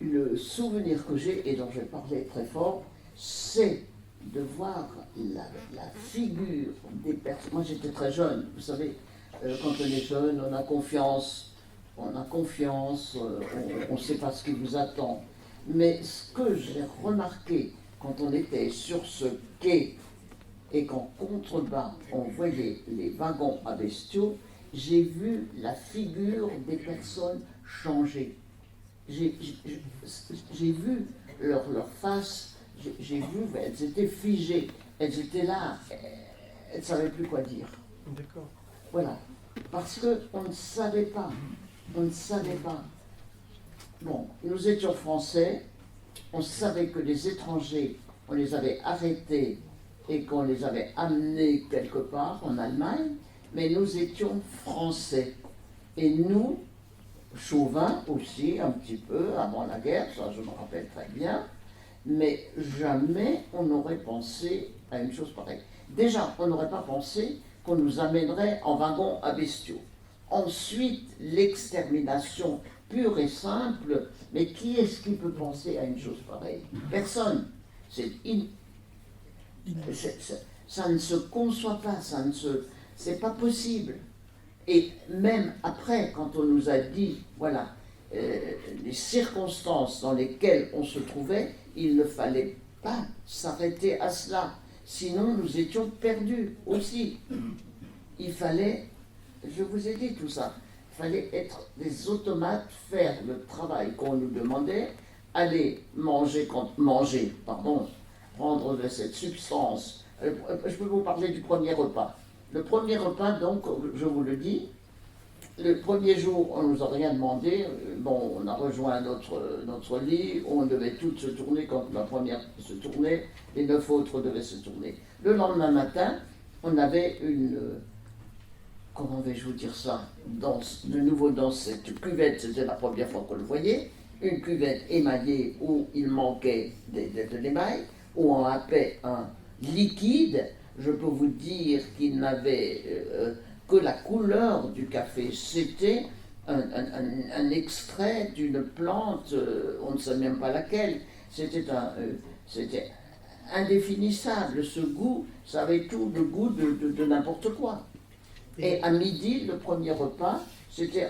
Le souvenir que j'ai, et dont j'ai parlé très fort, c'est de voir la figure des personnes. Moi j'étais très jeune, vous savez, quand on est jeune, on a confiance, on ne sait pas ce qui vous attend. Mais ce que j'ai remarqué quand on était sur ce quai et qu'en contrebas on voyait les wagons à bestiaux, j'ai vu la figure des personnes changer. J'ai vu leur face. J'ai vu, elles étaient figées, elles étaient là, elles ne savaient plus quoi dire. D'accord. Voilà, parce qu'on ne savait pas, Bon, nous étions français, on savait que les étrangers, on les avait arrêtés et qu'on les avait amenés quelque part en Allemagne, mais nous étions français. Et nous, chauvins aussi, un petit peu, avant la guerre, ça je me rappelle très bien, mais jamais on n'aurait pensé à une chose pareille. Déjà, on n'aurait pas pensé qu'on nous amènerait en wagon à bestiaux. Ensuite, l'extermination pure et simple, mais qui est-ce qui peut penser à une chose pareille? Personne. Ça ne se conçoit pas, c'est pas possible. Et même après, quand on nous a dit, voilà, les circonstances dans lesquelles on se trouvait, il ne fallait pas s'arrêter à cela. Sinon, nous étions perdus aussi. Il fallait, je vous ai dit tout ça, il fallait être des automates, faire le travail qu'on nous demandait, aller prendre de cette substance. Je peux vous parler du premier repas. Le premier repas, donc, je vous le dis, le premier jour, on ne nous a rien demandé. Bon, on a rejoint notre lit, on devait toutes se tourner quand la première se tournait, les 9 autres devaient se tourner. Le lendemain matin, on avait comment vais-je vous dire ça, de nouveau dans cette cuvette, c'était la première fois qu'on le voyait, une cuvette émaillée où il manquait de l'émail, où on happait un liquide. Je peux vous dire qu'il n'avait que la couleur du café. C'était un extrait d'une plante, on ne sait même pas laquelle. C'était indéfinissable. Ce goût, ça avait tout le goût de n'importe quoi. Et à midi, le premier repas, c'était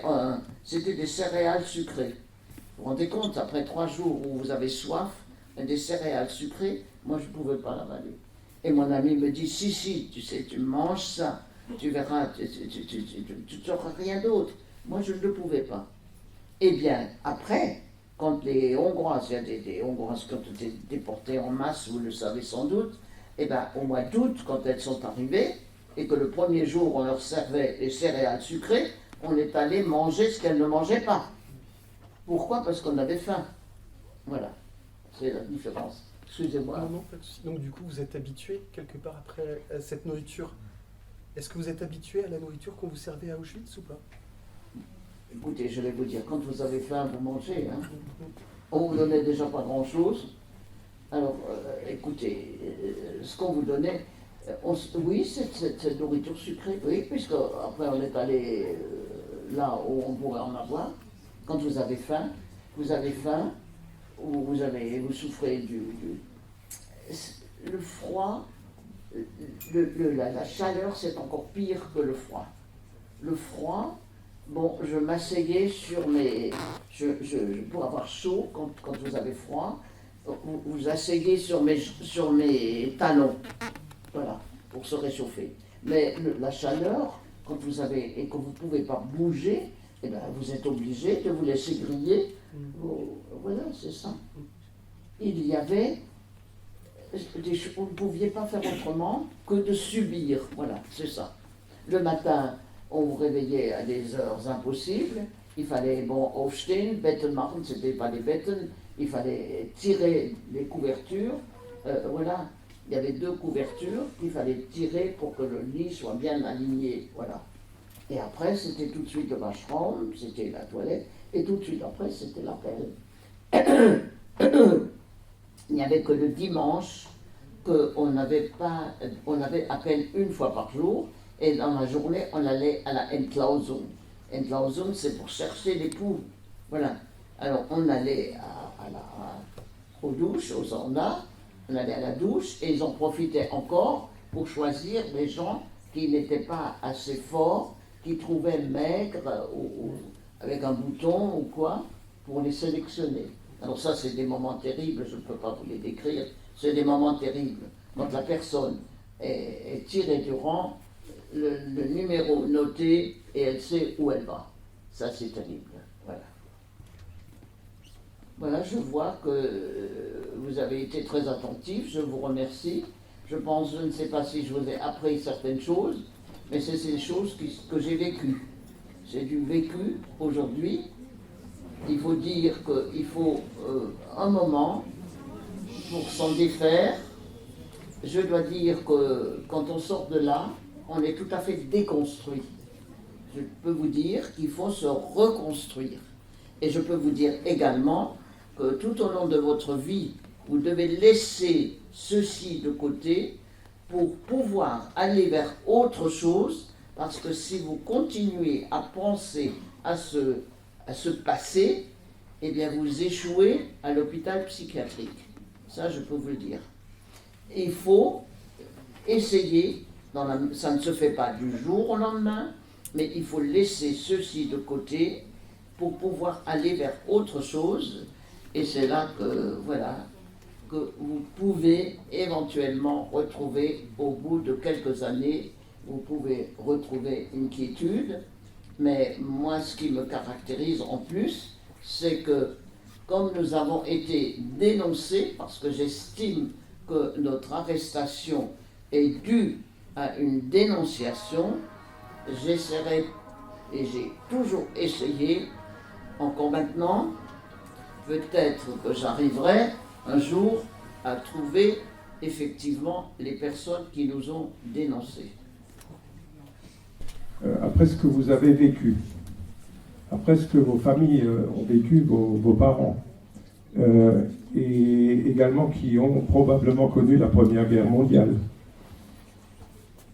des céréales sucrées. Vous vous rendez compte, après 3 jours où vous avez soif, des céréales sucrées, moi je ne pouvais pas l'avaler. Et mon ami me dit, si, tu sais, tu manges ça. tu verras, tu ne sauras rien d'autre. Moi, je ne le pouvais pas. Eh bien, après, quand les Hongroises, il y a des Hongroises qui ont été déportées en masse, vous le savez sans doute, eh bien, au mois d'août, quand elles sont arrivées, et que le premier jour, on leur servait les céréales sucrées, on est allé manger ce qu'elles ne mangeaient pas. Pourquoi? Parce qu'on avait faim. Voilà, c'est la différence. Excusez-moi. Non, pas de souci. Donc du coup, vous êtes habitué quelque part après à cette nourriture. Est-ce que vous êtes habitué à la nourriture qu'on vous servait à Auschwitz ou pas? Écoutez, je vais vous dire, quand vous avez faim, vous mangez. Hein. On vous donnait déjà pas grand-chose. Alors, écoutez, ce qu'on vous donnait, oui, cette nourriture sucrée, oui, puisque après on est allé là où on pourrait en avoir. Quand vous avez faim, ou vous souffrez le froid, la chaleur, c'est encore pire que le froid. Le froid, bon, je m'asseyais sur mes... pour avoir chaud, quand vous avez froid, vous asseyez sur mes talons, voilà, pour se réchauffer. Mais la chaleur, quand vous avez, et que vous ne pouvez pas bouger, eh bien, vous êtes obligé de vous laisser griller. Voilà, c'est ça. Il y avait des choses, vous ne pouviez pas faire autrement que de subir, voilà, c'est ça. Le matin, on vous réveillait à des heures impossibles, il fallait, bon, aufstehen, Betten machen, c'était pas des Betten, il fallait tirer les couvertures, voilà, il y avait 2 couvertures qu'il fallait tirer pour que le lit soit bien aligné, voilà. Et après, c'était tout de suite le washroom, c'était la toilette, et tout de suite après, c'était l'appel. Il n'y avait que le dimanche qu'on avait appel une fois par jour, et dans la journée, on allait à la Entlausung. Entlausung, c'est pour chercher les poux. Voilà. Alors, on allait aux douches, aux saunas, on allait à la douche, et ils en profitaient encore pour choisir les gens qui n'étaient pas assez forts, qui trouvaient maigres, ou avec un bouton ou quoi, pour les sélectionner. Alors ça, c'est des moments terribles, je ne peux pas vous les décrire, c'est des moments terribles. Quand la personne est tirée du rang, le numéro noté, et elle sait où elle va. Ça, c'est terrible. Voilà. Voilà, je vois que vous avez été très attentif, je vous remercie. Je ne sais pas si je vous ai appris certaines choses, mais c'est ces choses que j'ai vécues. J'ai du vécu aujourd'hui. Il faut dire qu'il faut un moment pour s'en défaire. Je dois dire que quand on sort de là, on est tout à fait déconstruit. Je peux vous dire qu'il faut se reconstruire. Et je peux vous dire également que tout au long de votre vie, vous devez laisser ceci de côté pour pouvoir aller vers autre chose, parce que si vous continuez à penser à ce passé, eh bien vous échouez à l'hôpital psychiatrique. Ça, je peux vous le dire. Il faut essayer, ça ne se fait pas du jour au lendemain, mais il faut laisser ceci de côté pour pouvoir aller vers autre chose. Et c'est là que, voilà, que vous pouvez éventuellement retrouver, au bout de quelques années, vous pouvez retrouver une quiétude. Mais moi, ce qui me caractérise en plus, c'est que comme nous avons été dénoncés, parce que j'estime que notre arrestation est due à une dénonciation, j'essaierai, et j'ai toujours essayé, encore maintenant, peut-être que j'arriverai un jour à trouver effectivement les personnes qui nous ont dénoncés. Après ce que vous avez vécu, après ce que vos familles ont vécu, vos parents, et également qui ont probablement connu la Première Guerre mondiale,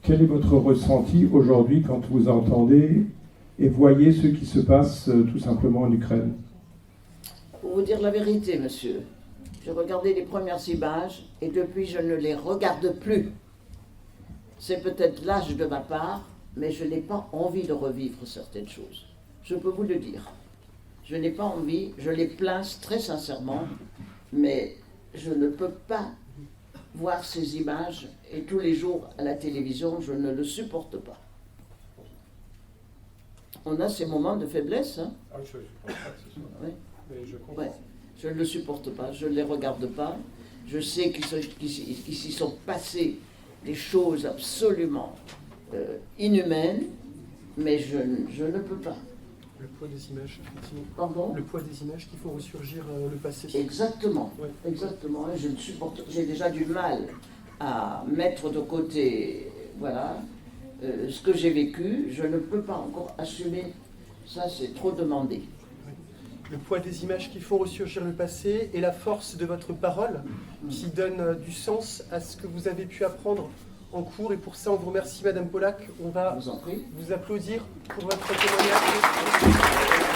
quel est votre ressenti aujourd'hui quand vous entendez et voyez ce qui se passe tout simplement en Ukraine? Pour vous dire la vérité, monsieur, j'ai regardé les premières images et depuis je ne les regarde plus. C'est peut-être l'âge de ma part, mais je n'ai pas envie de revivre certaines choses. Je peux vous le dire. Je n'ai pas envie, je les place très sincèrement, mais je ne peux pas voir ces images et tous les jours à la télévision, je ne le supporte pas. On a ces moments de faiblesse, hein. Ah, je ne pense pas que ce soit. Oui. Mais je comprends. Ouais. Je ne le supporte pas, je ne les regarde pas. Je sais qu'il s'y sont passées des choses absolument inhumaines, mais je ne peux pas. Le poids des images, effectivement. Pardon? Le poids des images qui font ressurgir le passé. Exactement, Ouais. exactement. Je ne supporte, j'ai déjà du mal à mettre de côté, voilà, ce que j'ai vécu. Je ne peux pas encore assumer. Ça, c'est trop demandé. Le poids des images qui font ressurgir le passé et la force de votre parole qui donne du sens à ce que vous avez pu apprendre en cours. Et pour ça, on vous remercie, Madame Polak. On va Je vous en prie. vous applaudir pour votre témoignage.